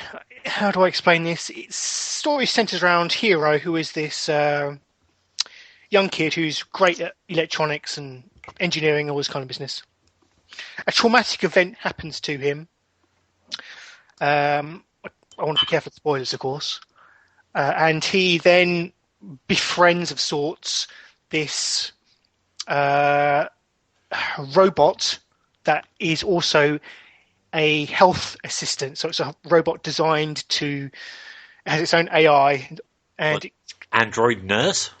how do I explain this? Its story centers around Hero, who is this young kid who's great at electronics and engineering, all this kind of business. A traumatic event happens to him. I want to be careful with spoilers, of course. And he then befriends, of sorts, this robot that is also a health assistant. So it's a robot designed to has its own AI and android nurse.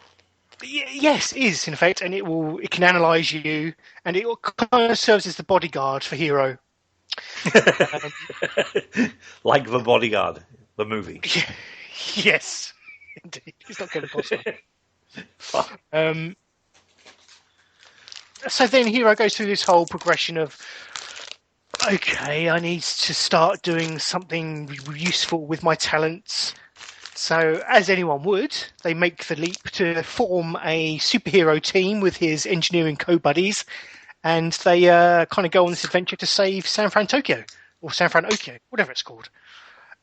Yes, it is in effect, and it can analyze you, and it kind of serves as the bodyguard for Hero. Like The Bodyguard, the movie. Yes, indeed. He's not going to boss So then Hero goes through this whole progression of, okay, I need to start doing something useful with my talents. So, as anyone would, they make the leap to form a superhero team with his engineering co-buddies, and they kind of go on this adventure to save San Fran Tokyo, or San Fran Okyo, whatever it's called.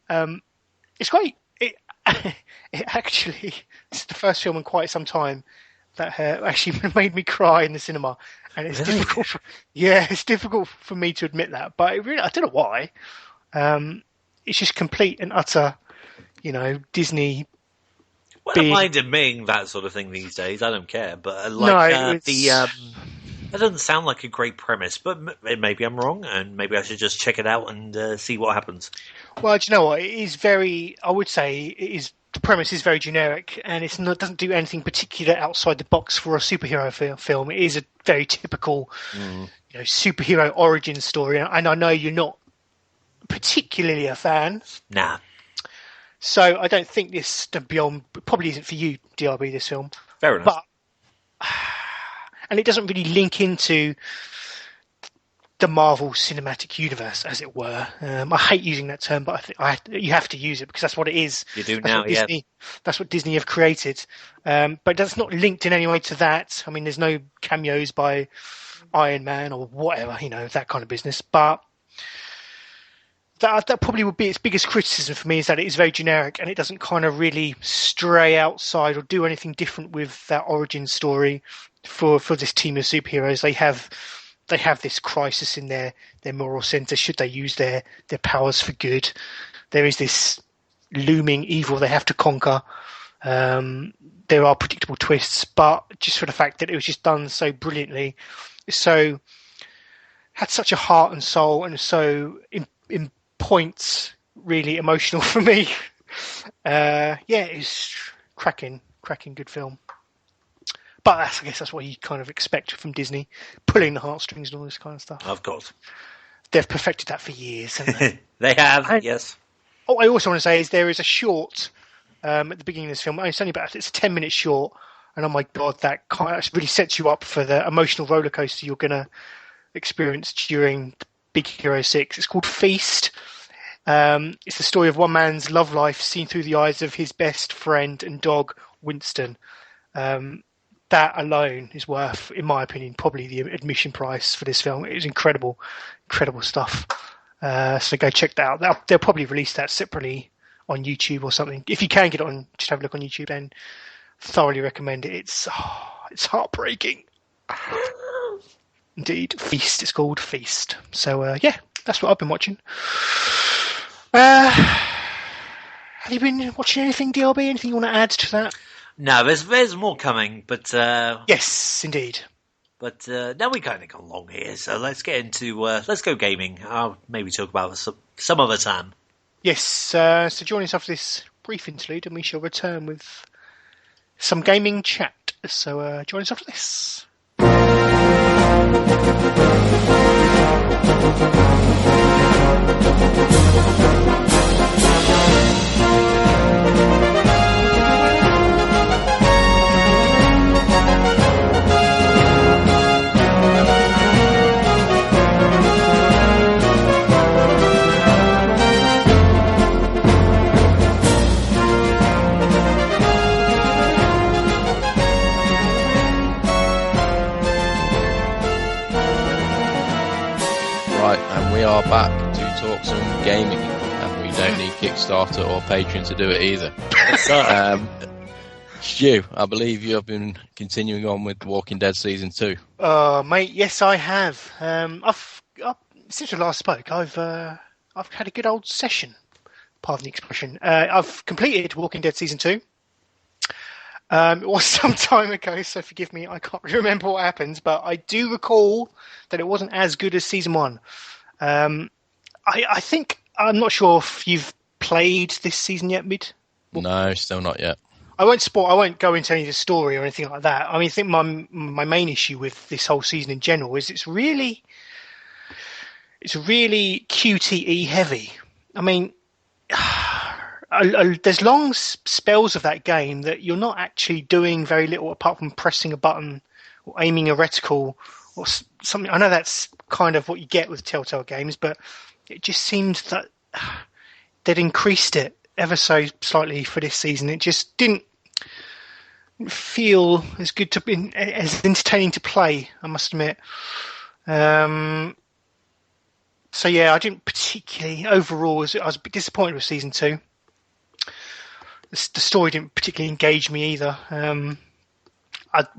It's great. It actually, it's the first film in quite some time that actually made me cry in the cinema, and it's really? difficult. It's difficult for me to admit that, but I don't know why. It's just complete and utter, Disney. Well, I don't mind admitting that sort of thing these days. I don't care, but that doesn't sound like a great premise. But maybe I'm wrong, and maybe I should just check it out and see what happens. Well, do you know what? It is very. I would say it is. The premise is very generic, and doesn't do anything particular outside the box for a superhero film. It is a very typical, superhero origin story, and I know you're not particularly a fan. Nah. So I don't think this probably isn't for you, DRB, this film. Fair enough. And it doesn't really link into the Marvel Cinematic Universe, as it were. I hate using that term, but you have to use it because that's what it is. You do now, yeah. That's what Disney have created. But that's not linked in any way to that. I mean, there's no cameos by Iron Man or whatever, that kind of business. But that probably would be its biggest criticism for me, is that it is very generic and it doesn't kind of really stray outside or do anything different with that origin story for this team of superheroes. They have this crisis in their moral center. Should they use their powers for good? There is this looming evil they have to conquer. There are predictable twists, but just for the fact that it was just done so brilliantly, had such a heart and soul, and so in points really emotional for me. It's cracking good film. But I guess that's what you kind of expect from Disney, pulling the heartstrings and all this kind of stuff. Of course. They've perfected that for years, haven't they? They have, yes. Oh, I also want to say there is a short at the beginning of this film. It's a 10-minute short, and oh my God, that really sets you up for the emotional roller coaster you're going to experience during Big Hero 6. It's called Feast. It's the story of one man's love life seen through the eyes of his best friend and dog, Winston. That alone is worth, in my opinion, probably the admission price for this film. It is incredible stuff. So go check that out. They'll probably release that separately on YouTube or something. If you can get it on, just have a look on YouTube, and thoroughly recommend it. It's heartbreaking. Indeed. Feast, it's called Feast. So, that's what I've been watching. Have you been watching anything, DRB? Anything you want to add to that? No, there's more coming, but... yes, indeed. But now we've kind of gone long here, so let's get into... let's go gaming. I'll maybe talk about it some other time. Yes, so join us after this brief interlude, and we shall return with some gaming chat. So join us after this. We are back to talk some gaming, and we don't need Kickstarter or Patreon to do it either. Stu, I believe you have been continuing on with Walking Dead Season 2. Mate, yes, I have. Since we last spoke, I've had a good old session, pardon the expression. I've completed Walking Dead Season 2. It was some time ago, so forgive me, I can't remember what happened, but I do recall that it wasn't as good as Season 1. I think, I'm not sure if you've played this season yet, Mid? No, still not yet. I won't go into any of the story or anything like that. I mean, I think my main issue with this whole season in general is it's really QTE heavy. I mean, there's long spells of that game that you're not actually doing very little apart from pressing a button or aiming a reticle or something. I know that's kind of what you get with Telltale games, but it just seemed that they'd increased it ever so slightly for this season. It just didn't feel as good to be as entertaining to play, I must admit. So yeah, I didn't particularly overall. I was a bit disappointed with season 2. The story didn't particularly engage me either.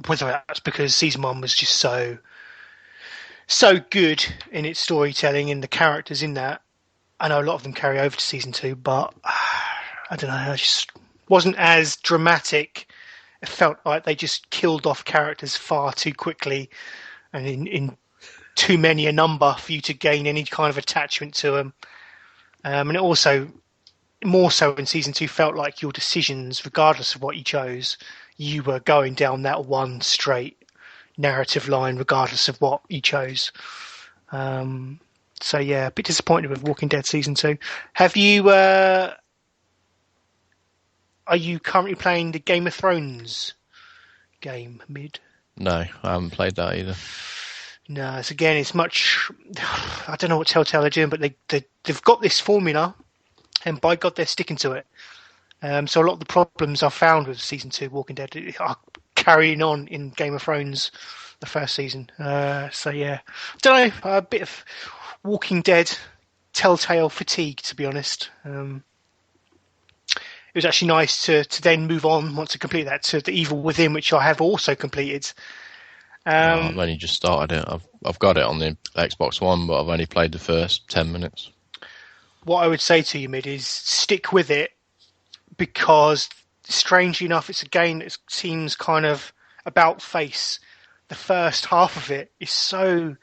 Whether that's because season 1 was just so good in its storytelling and the characters in that. I know a lot of them carry over to season 2, but I don't know. I just wasn't as dramatic. It felt like they just killed off characters far too quickly and in too many a number for you to gain any kind of attachment to them. And it also, more so in Season 2, felt like your decisions, regardless of what you chose, you were going down that one straight narrative line, regardless of what you chose. So yeah, a bit disappointed with Walking Dead Season 2. Have you... Are you currently playing the Game of Thrones game, Mid? No, I haven't played that either. No, it's much... I don't know what Telltale are doing, but they've got this formula, and by God, they're sticking to it. So a lot of the problems I've found with Season 2 Walking Dead are carrying on in Game of Thrones, the first season. So yeah, I don't know, a bit of Walking Dead Telltale fatigue, to be honest. It was actually nice to then move on, once I complete that, to The Evil Within, which I have also completed. I've only just started it. I've got it on the Xbox One, but I've only played the first 10 minutes. What I would say to you, Mid, is stick with it, because strangely enough, it's a game that seems kind of about face. The first half of it is so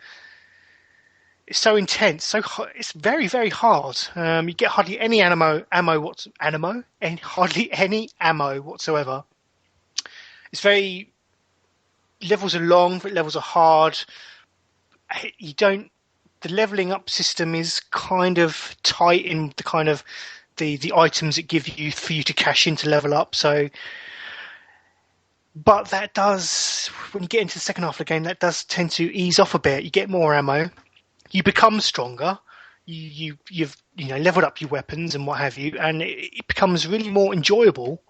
intense, it's very, very hard. You get hardly any hardly any ammo whatsoever. It's very... Levels are long, but levels are hard. The leveling up system is kind of tight in the kind of the items it gives you for you to cash in to level up. So, but that does, when you get into the second half of the game, that does tend to ease off a bit. You get more ammo. You become stronger. You've leveled up your weapons and what have you, and it becomes really more enjoyable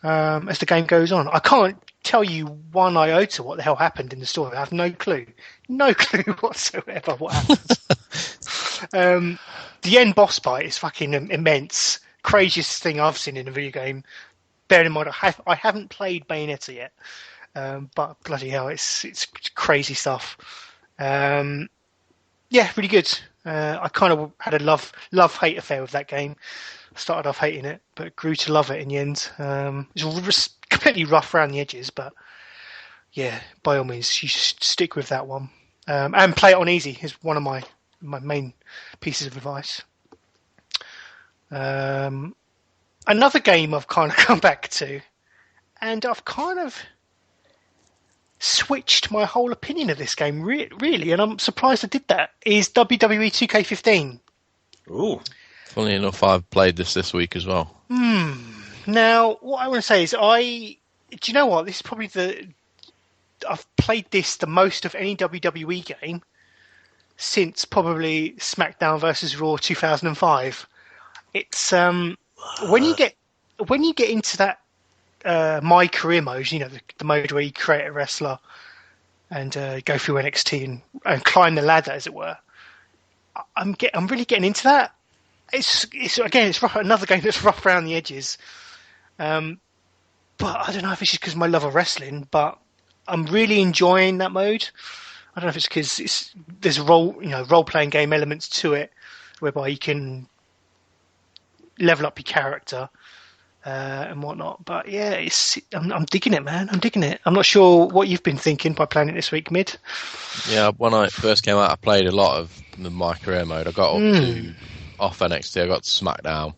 as the game goes on. I can't tell you one iota what the hell happened in the story. I have no clue whatsoever what happened. The end boss fight is fucking immense. Craziest thing I've seen in a video game. Bearing in mind, I haven't played Bayonetta yet, but bloody hell, it's crazy stuff. Yeah, really good. I kind of had a love-hate affair with that game. I started off hating it, but grew to love it in the end. It was completely rough around the edges, but yeah, by all means, you should stick with that one. And play it on easy is one of my main pieces of advice. Another game I've kind of come back to, and I've kind of switched my whole opinion of this game, really, and I'm surprised I did that, is WWE 2K15. Ooh. Funnily enough, I've played this week as well. Now, what I want to say is do you know what? This is probably I've played this the most of any WWE game since probably SmackDown vs. Raw 2005. It's, when you get into that My Career mode, the mode where you create a wrestler and go through NXT and climb the ladder, as it were. I'm really getting into that. it's again, it's rough, another game that's rough around the edges. But I don't know if it's just because of my love of wrestling, but I'm really enjoying that mode. I don't know if it's because there's role playing game elements to it, whereby you can level up your character and whatnot. But yeah, I'm digging it, man. I'm digging it. I'm not sure what you've been thinking by playing it this week, Mid. Yeah, when I first came out, I played a lot of my career mode. I got up to off NXT. I got to SmackDown.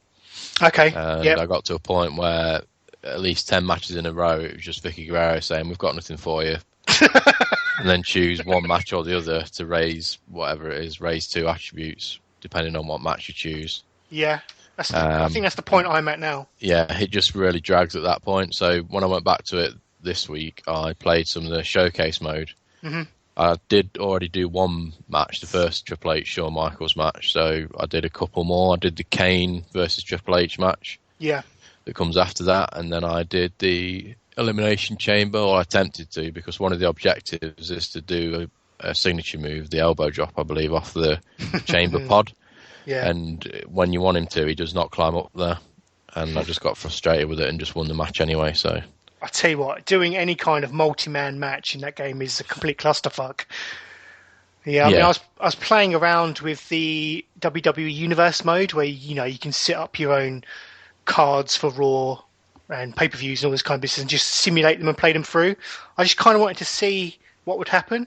Okay. And I got to a point where at least 10 matches in a row, it was just Vicky Guerrero saying, "We've got nothing for you." And then choose one match or the other to raise whatever it is, raise 2 attributes, depending on what match you choose. Yeah. I think that's the point I'm at now. Yeah, it just really drags at that point. So when I went back to it this week, I played some of the showcase mode. Mm-hmm. I did already do one match, the first Triple H Shawn Michaels match, so I did a couple more. I did the Kane versus Triple H match. Yeah. That comes after that, and then I did the Elimination Chamber, or I attempted to, because one of the objectives is to do a signature move, the elbow drop, I believe, off the chamber pod. Yeah. And when you want him to, he does not climb up there. And I just got frustrated with it and just won the match anyway, so... I tell you what, doing any kind of multi-man match in that game is a complete clusterfuck. Yeah, I mean, I was playing around with the WWE Universe mode, where you can set up your own cards for Raw and pay-per-views and all this kind of business, and just simulate them and play them through. I just kind of wanted to see what would happen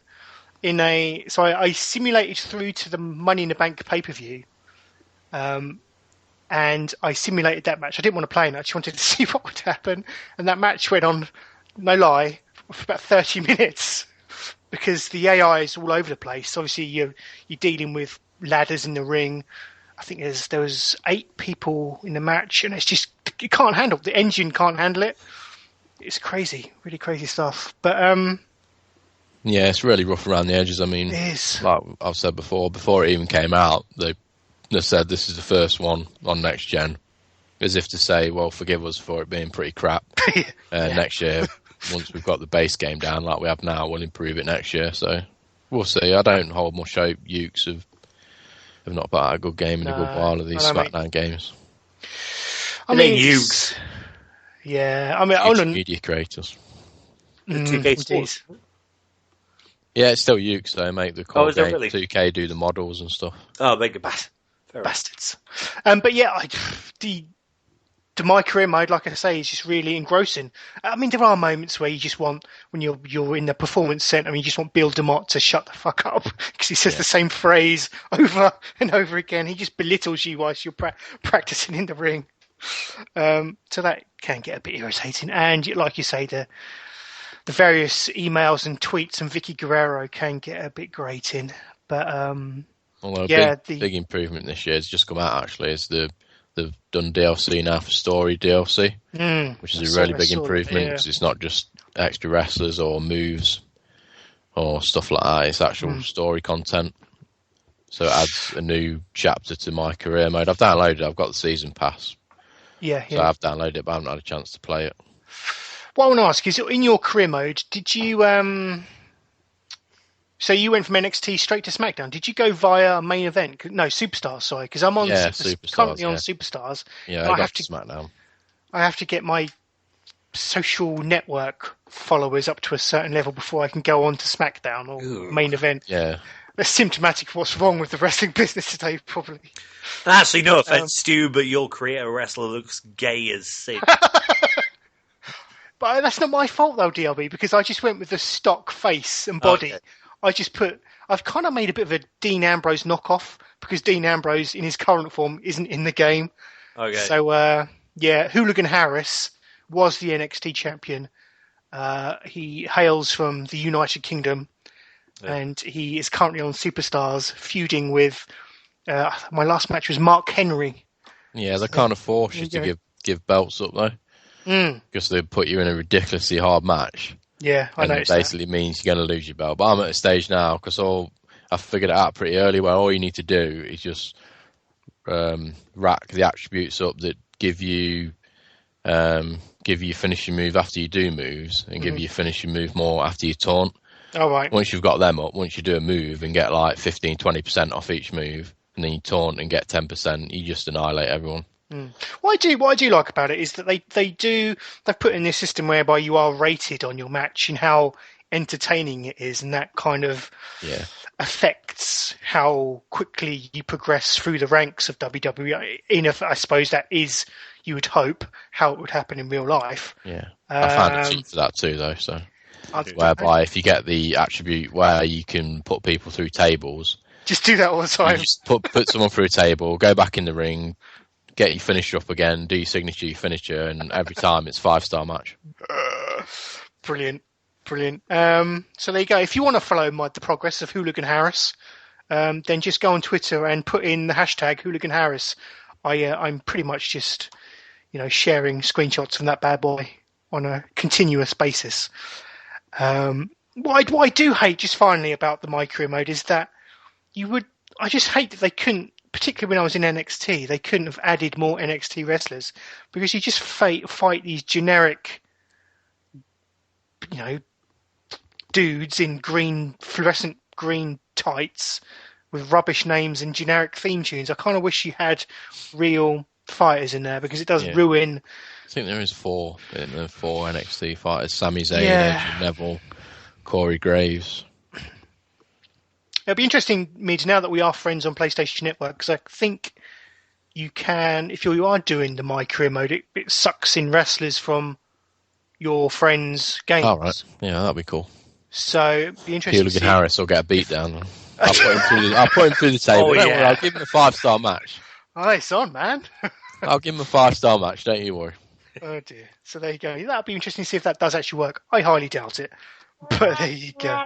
so I simulated through to the Money in the Bank pay-per-view, and I simulated that match. I didn't want to play it. I just wanted to see what would happen. And that match went on, no lie, for about 30 minutes because the AI is all over the place. Obviously, you're dealing with ladders in the ring. I think there was 8 people in the match, and it's just, you can't handle it. The engine can't handle it. It's crazy, really crazy stuff. But yeah, it's really rough around the edges. I mean, it is. Like I've said before it even came out, they said this is the first one on next gen, as if to say, well, forgive us for it being pretty crap. Next year, once we've got the base game down like we have now, we'll improve it next year. So we'll see. I don't hold much hope Ukes have not put out a good game in a good while of these SmackDown games. I mean, Ukes. Yeah, I mean, media creators. 2K Sports. Yeah, it's still Ukes though, make the core game. Really? 2K do the models and stuff. Oh, big bastards. But yeah, the My Career mode, like I say, is just really engrossing. I mean, there are moments where you just want, when you're in the performance center, I mean, you just want Bill DeMott to shut the fuck up because he says the same phrase over and over again. He just belittles you whilst you're practicing in the ring. So that can get a bit irritating. And like you say, the various emails and tweets and Vicky Guerrero can get a bit grating. But although big improvement this year has just come out, actually, is they've done DLC now for story DLC, which is a really big improvement because it's not just extra wrestlers or moves or stuff like that. It's actual story content. So it adds a new chapter to My Career mode. I've downloaded it. I've got the season pass. Yeah. So I've downloaded it, but I haven't had a chance to play it. What I want to ask is, in your career mode, did you... So you went from NXT straight to SmackDown. Did you go via main event? No, Superstars, sorry, because I'm on currently on Superstars. Yeah, I got to SmackDown. I have to get my social network followers up to a certain level before I can go on to SmackDown or main event. Yeah. That's symptomatic of what's wrong with the wrestling business today, probably. Actually, no offense, Stu, but your creator wrestler looks gay as sin. But that's not my fault, though, DLB, because I just went with the stock face and body. Okay. I've kind of made a bit of a Dean Ambrose knockoff, because Dean Ambrose, in his current form, isn't in the game. Okay. So, Hooligan Harris was the NXT champion. He hails from the United Kingdom, and he is currently on Superstars, feuding with... my last match was Mark Henry. Yeah, they kind of force you to give belts up, though. Because they put you in a ridiculously hard match. Yeah, I know. And it basically means you're going to lose your belt. But I'm at a stage now, because I figured it out pretty early, where all you need to do is just rack the attributes up that give you finishing move after you do moves, and give you finishing move more after you taunt. Oh, right. Once you've got them up, once you do a move and get like 15-20% off each move, and then you taunt and get 10%, you just annihilate everyone. What I do like about it is that they've put in this system whereby you are rated on your match and how entertaining it is, and that kind of affects how quickly you progress through the ranks of WWE. I suppose that is, you would hope, how it would happen in real life. Yeah, I found a cheat for that too, though. So, whereby if you get the attribute where you can put people through tables, just do that all the time. You just put someone through a table, go back in the ring, get your finisher up again, do your finisher, and every time it's 5-star match. Brilliant. So there you go. If you want to follow the progress of Hooligan Harris, then just go on Twitter and put in the hashtag Hooligan Harris. I'm pretty much just, sharing screenshots from that bad boy on a continuous basis. What I do hate, just finally, about the My Career mode is that I just hate that they couldn't, particularly when I was in NXT, they couldn't have added more NXT wrestlers, because you just fight these generic, dudes in fluorescent green tights with rubbish names and generic theme tunes. I kind of wish you had real fighters in there, because it does ruin. I think there is 4 NXT fighters: Sami Zayn, Edge, Neville, Corey Graves. It'll be interesting, Mid, now that we are friends on PlayStation Network, because I think you can, if you are doing the My Career mode, it sucks in wrestlers from your friends' games. Oh, right. Yeah, that'd be cool. So it'd be interesting. Hooligan Harris will get a beat down. I'll put him through the table. Oh, Don't worry, I'll give him a 5-star match. Oh, it's on, man. I'll give him a 5-star match, don't you worry. Oh, dear. So there you go. That'd be interesting to see if that does actually work. I highly doubt it. But there you go.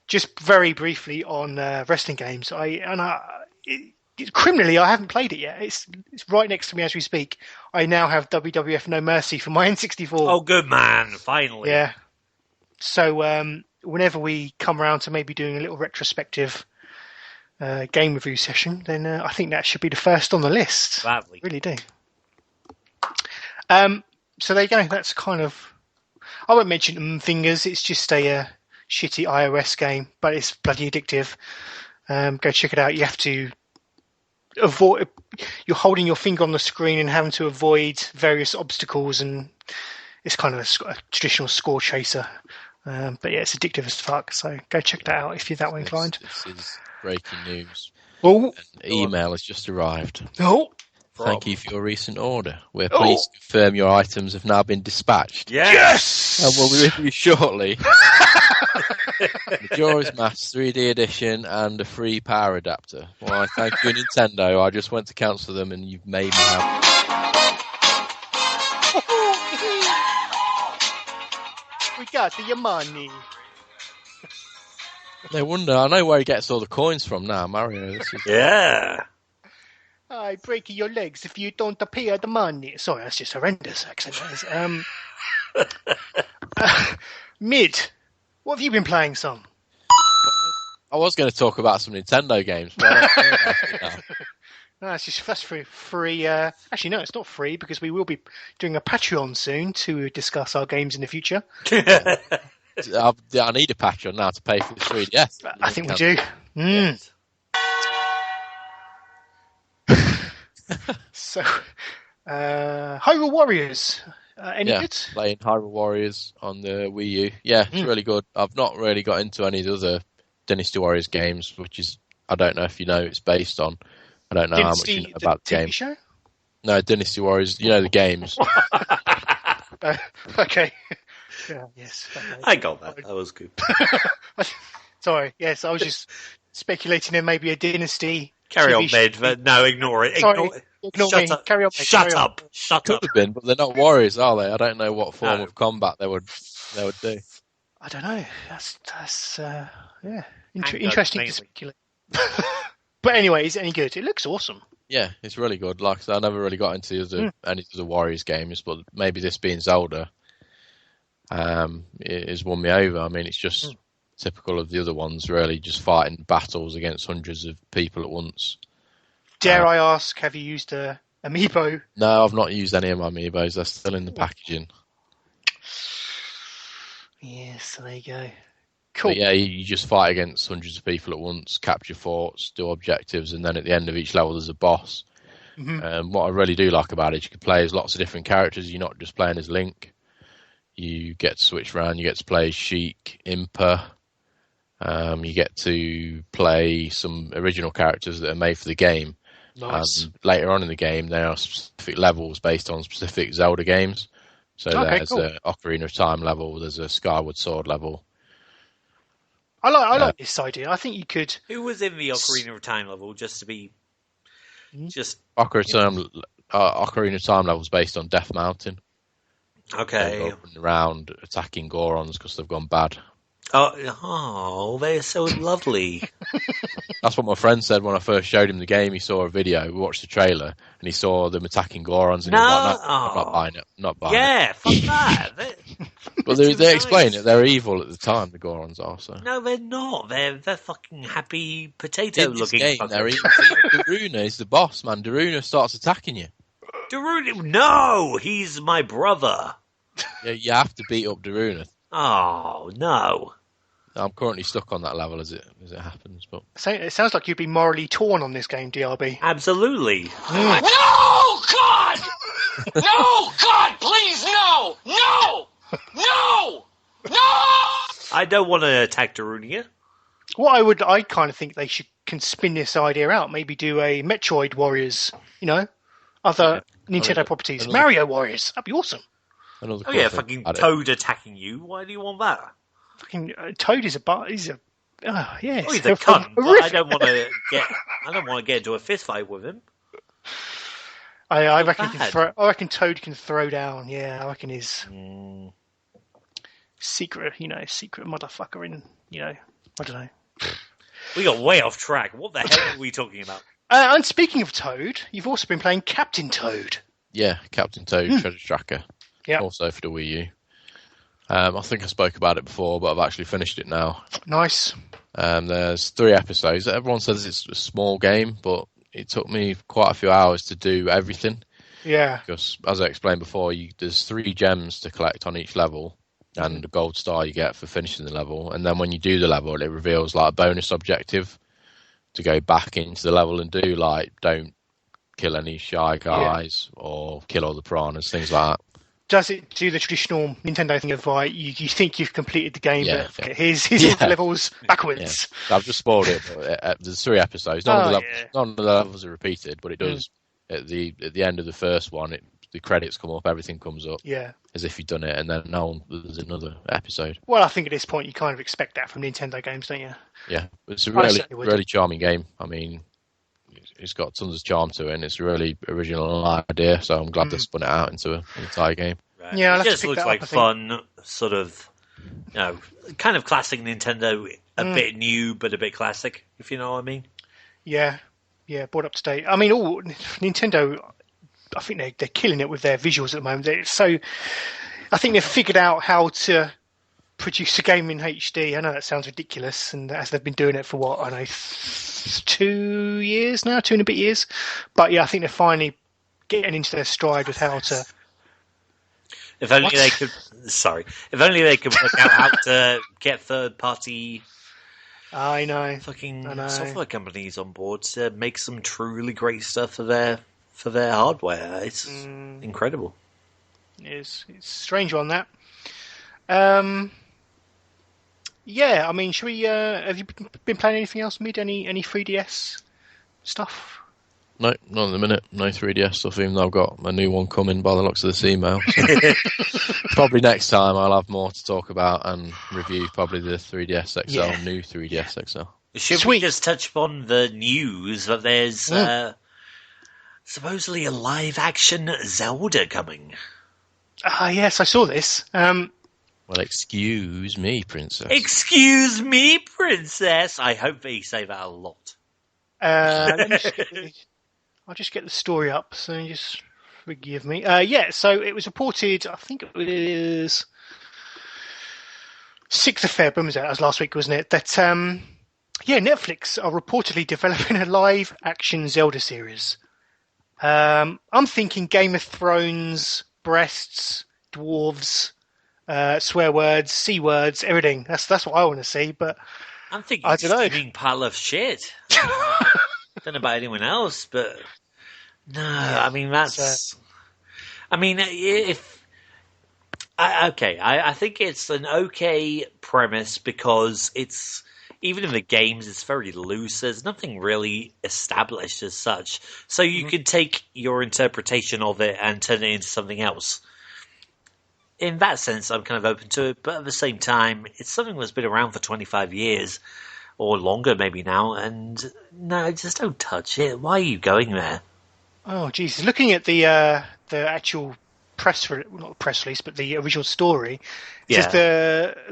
Just very briefly on wrestling games. Criminally, I haven't played it yet. It's right next to me as we speak. I now have WWF No Mercy for my N64. Oh, good man! Finally. Yeah. So whenever we come around to maybe doing a little retrospective game review session, then I think that should be the first on the list. Gladly. Really do. So there you go. That's kind of. I won't mention Fingers. It's just a shitty iOS game, but it's bloody addictive. Go check it out. You have to avoid. You're holding your finger on the screen and having to avoid various obstacles, and it's kind of a traditional score chaser. But yeah, it's addictive as fuck. So go check that out if you're that way inclined. This is breaking news. Oh, an email has just arrived. Oh. Thank you for your recent order. We're pleased to confirm your items have now been dispatched. Yes! And we'll be with you shortly. Majora's Mask 3D edition and a free power adapter. Why, thank you, Nintendo. I just went to cancel them and you've made me happy. We got your money. No wonder. I know where he gets all the coins from now, Mario. Yeah. I break your legs if you don't pay the money. Sorry, that's just horrendous accent. Mid, what have you been playing, son? I was going to talk about some Nintendo games, but I don't know. No, that's free. Actually, no, it's not free, because we will be doing a Patreon soon to discuss our games in the future. I need a Patreon now to pay for the 3DS. I think we do. Yes. So, Hyrule Warriors. Any good? Playing Hyrule Warriors on the Wii U. Yeah, it's really good. I've not really got into any of the other Dynasty Warriors games, which is, I don't know if you know, it's based on. I don't know how much you know about the game. Show? No, Dynasty Warriors, you know the games. Okay. Yeah, yes. Okay. I got that. That was good. Sorry, yes, I was just speculating there may be a Dynasty. Carry on, Med. No, ignore it. Ignore me. Up. Carry on, Shut up. Shut Could up. have been, but they're not warriors, are they? I don't know what form of combat they would do. I don't know. That's interesting to speculate. But anyway, is it any good? It looks awesome. Yeah, it's really good. Like I said, I never really got into any of the Warriors games, but maybe this being Zelda it has won me over. I mean, it's just typical of the other ones, really, just fighting battles against hundreds of people at once. Dare I ask, have you used a amiibo? No, I've not used any of my amiibos. They're still in the packaging. Yes, there you go. Cool. But yeah, you just fight against hundreds of people at once, capture forts, do objectives, and then at the end of each level there's a boss. What I really do like about it, you can play as lots of different characters. You're not just playing as Link. You get to switch around. You get to play as Sheik, Impa. You get to play some original characters that are made for the game. Nice. And later on in the game, there are specific levels based on specific Zelda games. So there's cool. a Ocarina of Time level. There's a Skyward Sword level. I like this idea. I think you could. Who was in the Ocarina of Time level? Just to be, Ocarina of Time levels based on Death Mountain. Okay. Running around attacking Gorons because they've gone bad. Oh, they're so lovely. That's what my friend said when I first showed him the game. He saw a video, we watched the trailer, and he saw them attacking Gorons, and he was like, no, I'm not buying it. I'm not buying it. Yeah, fuck that. But they explain it. They're evil at the time, the Gorons are. So. No, they're not. They're fucking happy potato-looking fuckers. They're evil. Daruna is the boss, man. Daruna starts attacking you. Daruna, no! He's my brother. Yeah, you have to beat up Daruna. Oh, no. I'm currently stuck on that level as it happens, but So it sounds like you'd be morally torn on this game, DRB. Absolutely. No, God! No, God, please, no! No! No! No! I don't want to attack Daruna. What I kind of think they can spin this idea out. Maybe do a Metroid Warriors, other Nintendo properties. Mario Warriors. That'd be awesome. another. Oh yeah, fucking Toad attacking you. Why do you want that? Fucking Toad is yes. Oh, he's a cunt. But I don't want to get into a fist fight with him. I reckon I reckon Toad can throw down. Yeah, I reckon he's secret motherfucker in. I don't know. We got way off track. What the hell are we talking about? And speaking of Toad, you've also been playing Captain Toad. Yeah, Captain Toad Treasure Tracker. Yeah. Also for the Wii U. I think I spoke about it before, but I've actually finished it now. Nice. There's 3 episodes. Everyone says it's a small game, but it took me quite a few hours to do everything. Yeah. Because, as I explained before, there's 3 gems to collect on each level, and a gold star you get for finishing the level. And then when you do the level, it reveals like a bonus objective to go back into the level and do, like, don't kill any shy guys or kill all the piranhas, things like that. Does it do the traditional Nintendo thing of you think you've completed the game, but here's all the levels backwards? Yeah. I've just spoiled it. But there's 3 episodes. None of the levels are repeated, but it does at the end of the first one. The credits come up, everything comes up, as if you've done it, and then there's another episode. Well, I think at this point you kind of expect that from Nintendo games, don't you? Yeah, it's a really charming game. I mean, it's got tons of charm to it, and it's a really original idea. So I'm glad they spun it out into an entire game. Right. Yeah, it just looks like fun, sort of, kind of classic Nintendo, a bit new but a bit classic, if you know what I mean. Yeah, brought up to date. I mean, all Nintendo, I think they're killing it with their visuals at the moment. I think they've figured out how to produce a game in HD. I know that sounds ridiculous, and as they've been doing it for 2 years now, 2 and a bit years. But yeah, I think they're finally getting into their stride with how to. If only they could. Sorry, if only they could work out how to get third-party. I know. Fucking software companies on board to make some truly great stuff for their hardware. It's incredible. It's strange on that. Yeah, I mean, should we? Have you been playing anything else, Mid? Any 3DS stuff? No, not in the minute. No 3DS stuff, even though I've got a new one coming by the looks of this email. So probably next time I'll have more to talk about and review probably the 3DS XL, new 3DS XL. Should we just touch upon the news that there's supposedly a live-action Zelda coming? Yes, I saw this. Well, excuse me, Princess. Excuse me, Princess. I hope they say that a lot. I'll just get the story up, so just forgive me. So it was reported, I think it was 6th of February, was that was last week, wasn't it? That, Netflix are reportedly developing a live-action Zelda series. I'm thinking Game of Thrones, breasts, dwarves, swear words, C words, everything. That's what I want to see. But I'm thinking I don't know. steaming pile of shit. Don't know about anyone else, but no, Yeah, I mean that's. I mean, I think it's an okay premise because it's even in the games it's very loose. There's nothing really established as such, so you can take your interpretation of it and turn it into something else. In that sense, I'm kind of open to it, but at the same time, it's something that's been around for 25 years. Or longer, maybe now, and no, just don't touch it. Why are you going there? Oh, Jesus! Looking at the actual not press release, but the original story, it says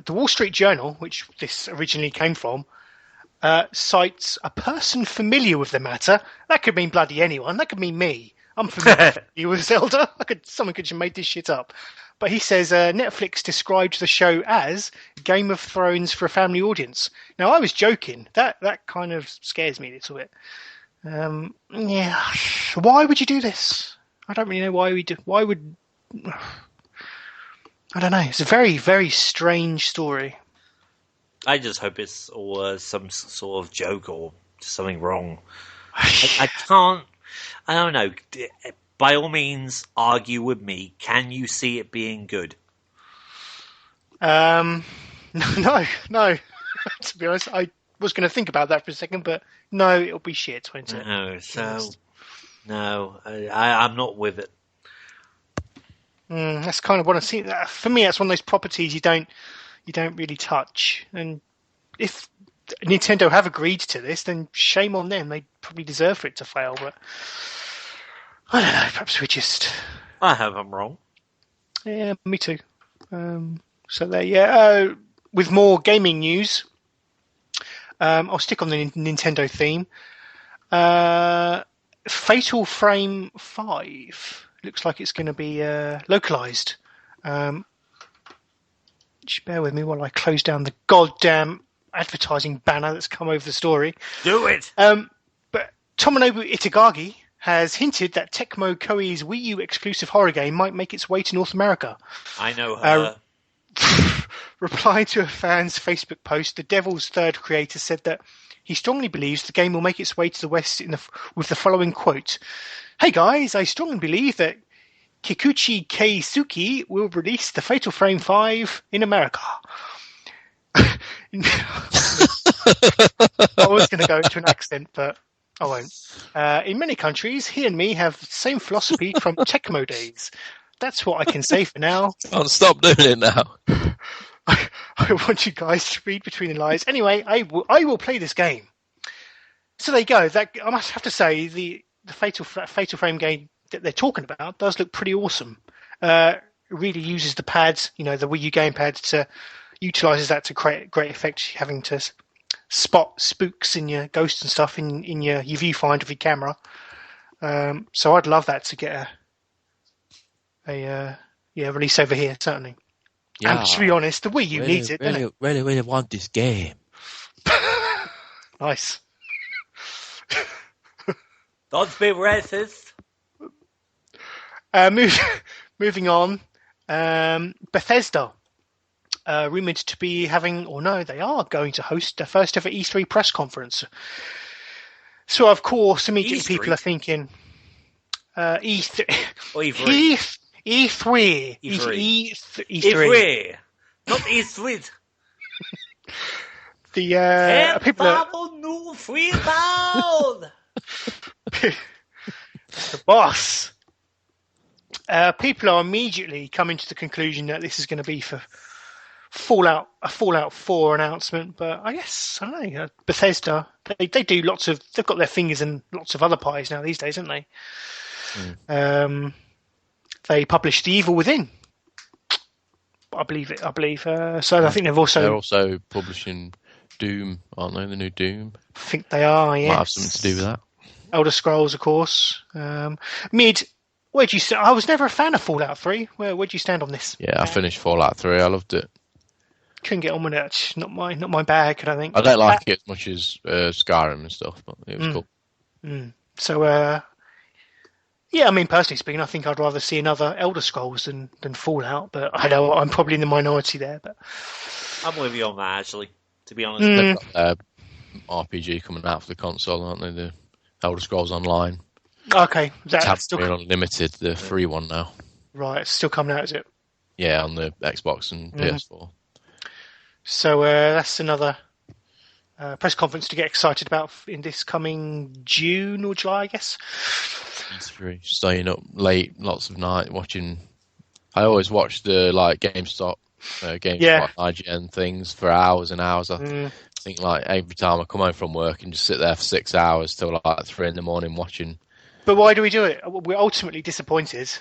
the Wall Street Journal, which this originally came from, cites a person familiar with the matter. That could mean bloody anyone. That could mean me. I'm familiar with Zelda. Someone could have made this shit up. But he says Netflix described the show as Game of Thrones for a family audience. Now, I was joking. That kind of scares me a little bit. Yeah. Why would you do this? I don't really know why we do. Why would... I don't know. It's a very, very strange story. I just hope it's all some sort of joke or something wrong. I can't... I don't know. By all means, argue with me. Can you see it being good? No. To be honest, I was going to think about that for a second, but no, it'll be shit, won't it? No, I'm not with it. That's kind of what I see. For me, that's one of those properties you don't really touch. And if Nintendo have agreed to this, then shame on them. They probably deserve for it to fail, but. I don't know, perhaps we just... I hope I'm wrong. Yeah, me too. So there, with more gaming news, I'll stick on the Nintendo theme. Fatal Frame 5 looks like it's going to be localized. Just bear with me while I close down the goddamn advertising banner that's come over the story. Do it! But Tomonobu Itagaki has hinted that Tecmo Koei's Wii U exclusive horror game might make its way to North America. I know her. Replying to a fan's Facebook post, the Devil's Third creator said that he strongly believes the game will make its way to the West with the following quote. Hey guys, I strongly believe that Kikuchi Keisuke will release the Fatal Frame 5 in America. I was going to go into an accent, but I won't. In many countries, he and me have the same philosophy from Tecmo days. That's what I can say for now. I'll stop doing it now. I want you guys to read between the lines. Anyway, I will play this game. So there you go. That I must have to say, the Fatal Frame game that they're talking about does look pretty awesome. It really uses the pads, the Wii U gamepad, utilizes that to create great effect, having to spot spooks in your ghosts and stuff in your viewfinder of your camera. So I'd love that to get a release over here, certainly. Yeah. And to be honest, the Wii U needs it, doesn't it? Really want this game. Nice. Don't be racist. Moving on, Bethesda. Rumoured to be having, or no, they are going to host their first ever E3 press conference. So, of course, immediately people are thinking, E3. E3. E3. Not E3. The people are... new freebound. The boss. People are immediately coming to the conclusion that this is going to be for Fallout 4 announcement, but I guess, I don't know, Bethesda, they do they've got their fingers in lots of other pies now these days, haven't they? They published The Evil Within. I believe. So I think they're also publishing Doom, aren't they? The new Doom. I think they are, yes. Might have something to do with that. Elder Scrolls, of course. Where'd you stand? I was never a fan of Fallout 3. Where'd you stand on this? Yeah, I finished Fallout 3. I loved it. Couldn't get on with it. Not my bag, I think. I don't like it as much as Skyrim and stuff, but it was cool. So, Yeah, I mean, personally speaking, I think I'd rather see another Elder Scrolls than Fallout, but I know I'm probably in the minority there. But I'm with you on that, actually, to be honest. They've got their RPG coming out for the console, aren't they? The Elder Scrolls Online. Okay, that's Tab still Unlimited, the free one now. right. It's still coming out, is it? Yeah, on the Xbox and PS4. So that's another press conference to get excited about in this coming June or July, I guess. E3, staying up late, lots of night watching. I always watch the GameStop, IGN things for hours and hours. I think every time I come home from work and just sit there for 6 hours till 3 a.m. watching. But why do we do it? We're ultimately disappointed.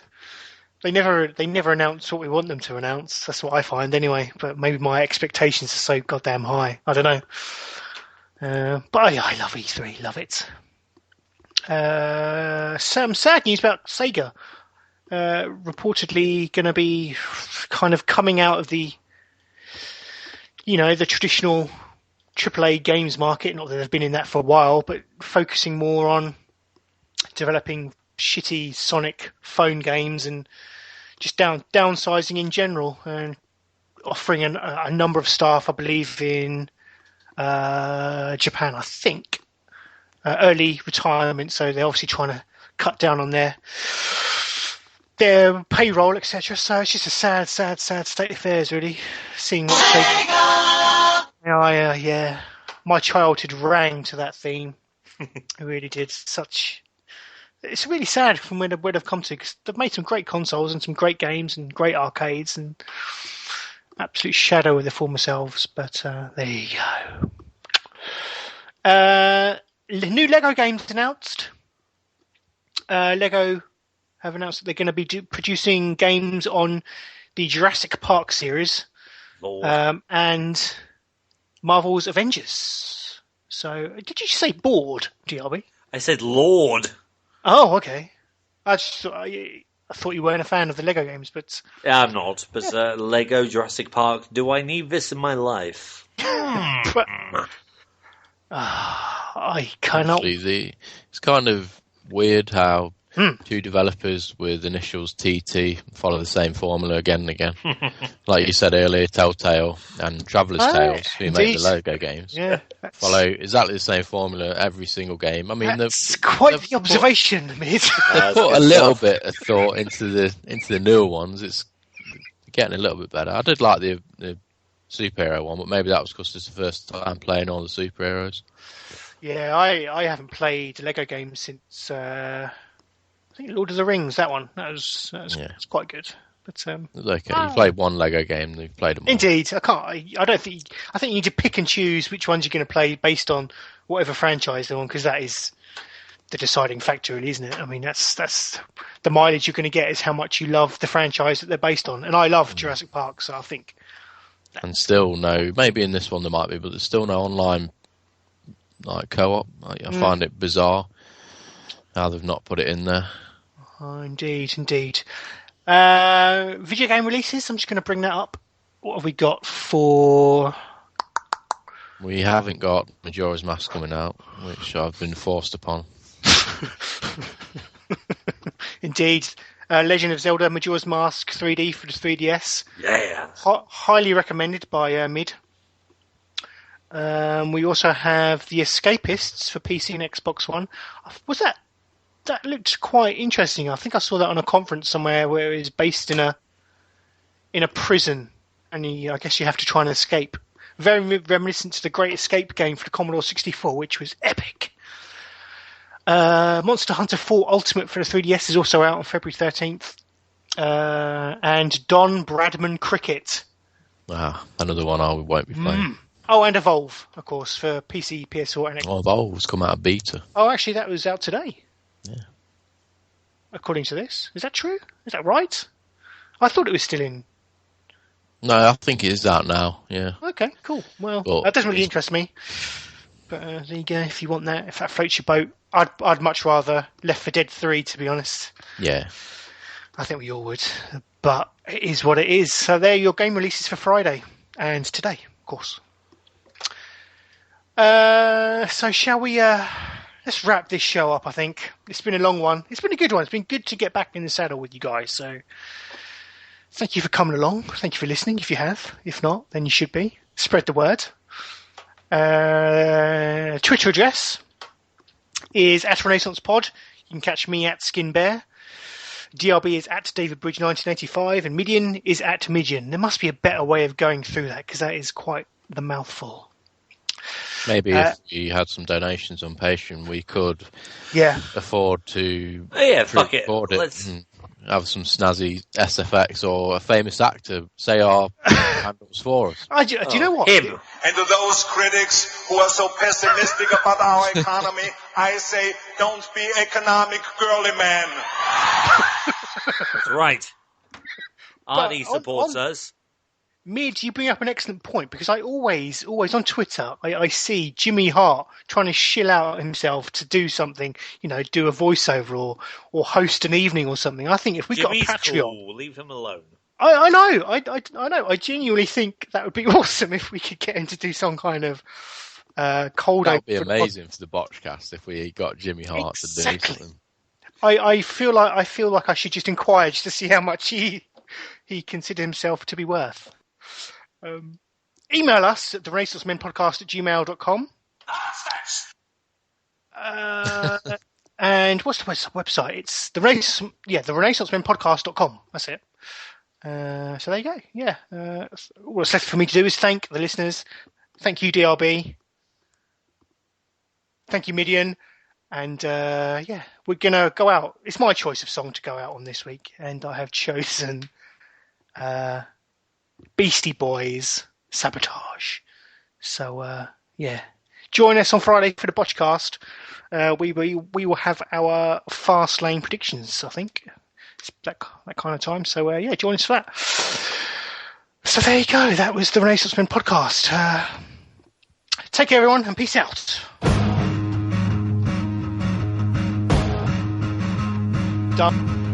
They never announce what we want them to announce. That's what I find anyway. But maybe my expectations are so goddamn high. I don't know. But I love E3. Love it. Some sad news about Sega. Reportedly going to be kind of coming out of the traditional AAA games market. Not that they've been in that for a while, but focusing more on developing shitty Sonic phone games and just downsizing in general, and offering a number of staff, I believe, in Japan, I think, early retirement. So they're obviously trying to cut down on their payroll, etc. So it's just a sad state of affairs, really. Seeing what yeah, my childhood rang to that theme. It really did. It's really sad from where they've come to, because they've made some great consoles and some great games and great arcades and absolute shadow of their former selves. But there you go. New Lego games announced. Lego have announced that they're going to be producing games on the Jurassic Park series and Marvel's Avengers. So, did you say bored, DRB? I said Lord. Oh, okay. I thought you weren't a fan of the Lego games, but... Yeah, I'm not, but Lego Jurassic Park, do I need this in my life? But, I cannot... Actually, it's kind of weird how two developers with initials TT follow the same formula again and again. Like you said earlier, Telltale and Traveller's Tales, who made the Lego games, follow exactly the same formula every single game. I mean, that's quite the observation, mate. They've put a little bit of thought into the newer ones. It's getting a little bit better. I did like the superhero one, but maybe that was because it's the first time playing all the superheroes. Yeah, I haven't played Lego games since I think Lord of the Rings. That one that's quite good. But it's okay. You played one Lego game, and you've played them all. Indeed, I can't. I don't think. I think you need to pick and choose which ones you're going to play based on whatever franchise they're on, because that is the deciding factor, really, isn't it? I mean, that's the mileage you're going to get is how much you love the franchise that they're based on. And I love Jurassic Park, so I think. And still maybe in this one there might be, but there's still no online co-op. I find it bizarre how they've not put it in there. Oh, indeed. Video game releases, I'm just going to bring that up. What have we got for... We haven't got Majora's Mask coming out, which I've been forced upon. Indeed. Legend of Zelda Majora's Mask 3D for the 3DS. Yeah. Highly recommended by Mid. We also have The Escapists for PC and Xbox One. Was that looked quite interesting. I think I saw that on a conference somewhere where it was based in a prison, and I guess you have to try and escape. Very reminiscent to the Great Escape game for the Commodore 64, which was epic. Monster Hunter 4 Ultimate for the 3DS is also out on February 13th. And Don Bradman Cricket. Another one I won't be playing. Oh, and Evolve, of course, for PC, PS4, and Xbox. Oh, Evolve's come out of beta. Oh, actually, that was out today. Yeah. According to this. Is that true? Is that right? I thought it was still in... No, I think it is out now, yeah. Okay, cool. Well, that doesn't really interest me. But there you go, if you want that, if that floats your boat. I'd much rather Left 4 Dead 3, to be honest. Yeah. I think we all would. But it is what it is. So there are your game releases for Friday. And today, of course. So shall we let's wrap this show up, I think. It's been a long one. It's been a good one. It's been good to get back in the saddle with you guys. So thank you for coming along. Thank you for listening, if you have. If not, then you should be. Spread the word. Twitter address is @RenaissancePod. You can catch me at SkinBear. DRB is at DavidBridge1985, and Midian is at Midian. There must be a better way of going through that, because that is quite the mouthful. Maybe if we had some donations on Patreon, we could afford to fuck it. Let's have some snazzy SFX or a famous actor say our handles for us. Do you know what? Him. And to those critics who are so pessimistic about our economy, I say, don't be economic, girly man. That's right. Arnie supports us. Mid, you bring up an excellent point, because I always on Twitter, I see Jimmy Hart trying to shill out himself to do something, do a voiceover or host an evening or something. I think if we got a Patreon, cool. Leave him alone. I know. I genuinely think that would be awesome if we could get him to do some kind of cold. That would be amazing for the Botchcast if we got Jimmy Hart to do something. I feel like I should just inquire just to see how much he considered himself to be worth. Email us at therenaissancemenpodcast@gmail.com. And what's the website? It's the renaissancemenpodcast.com. That's it. So there you go. Yeah. What's left for me to do is thank the listeners. Thank you, DRB. Thank you, Midian. And we're gonna go out. It's my choice of song to go out on this week, and I have chosen Beastie Boys, Sabotage. So join us on Friday for the Botchcast. We will have our fast lane predictions. I think it's that kind of time. So join us for that. So there you go. That was the Renaissance Men podcast. Take care, everyone, and peace out. Done.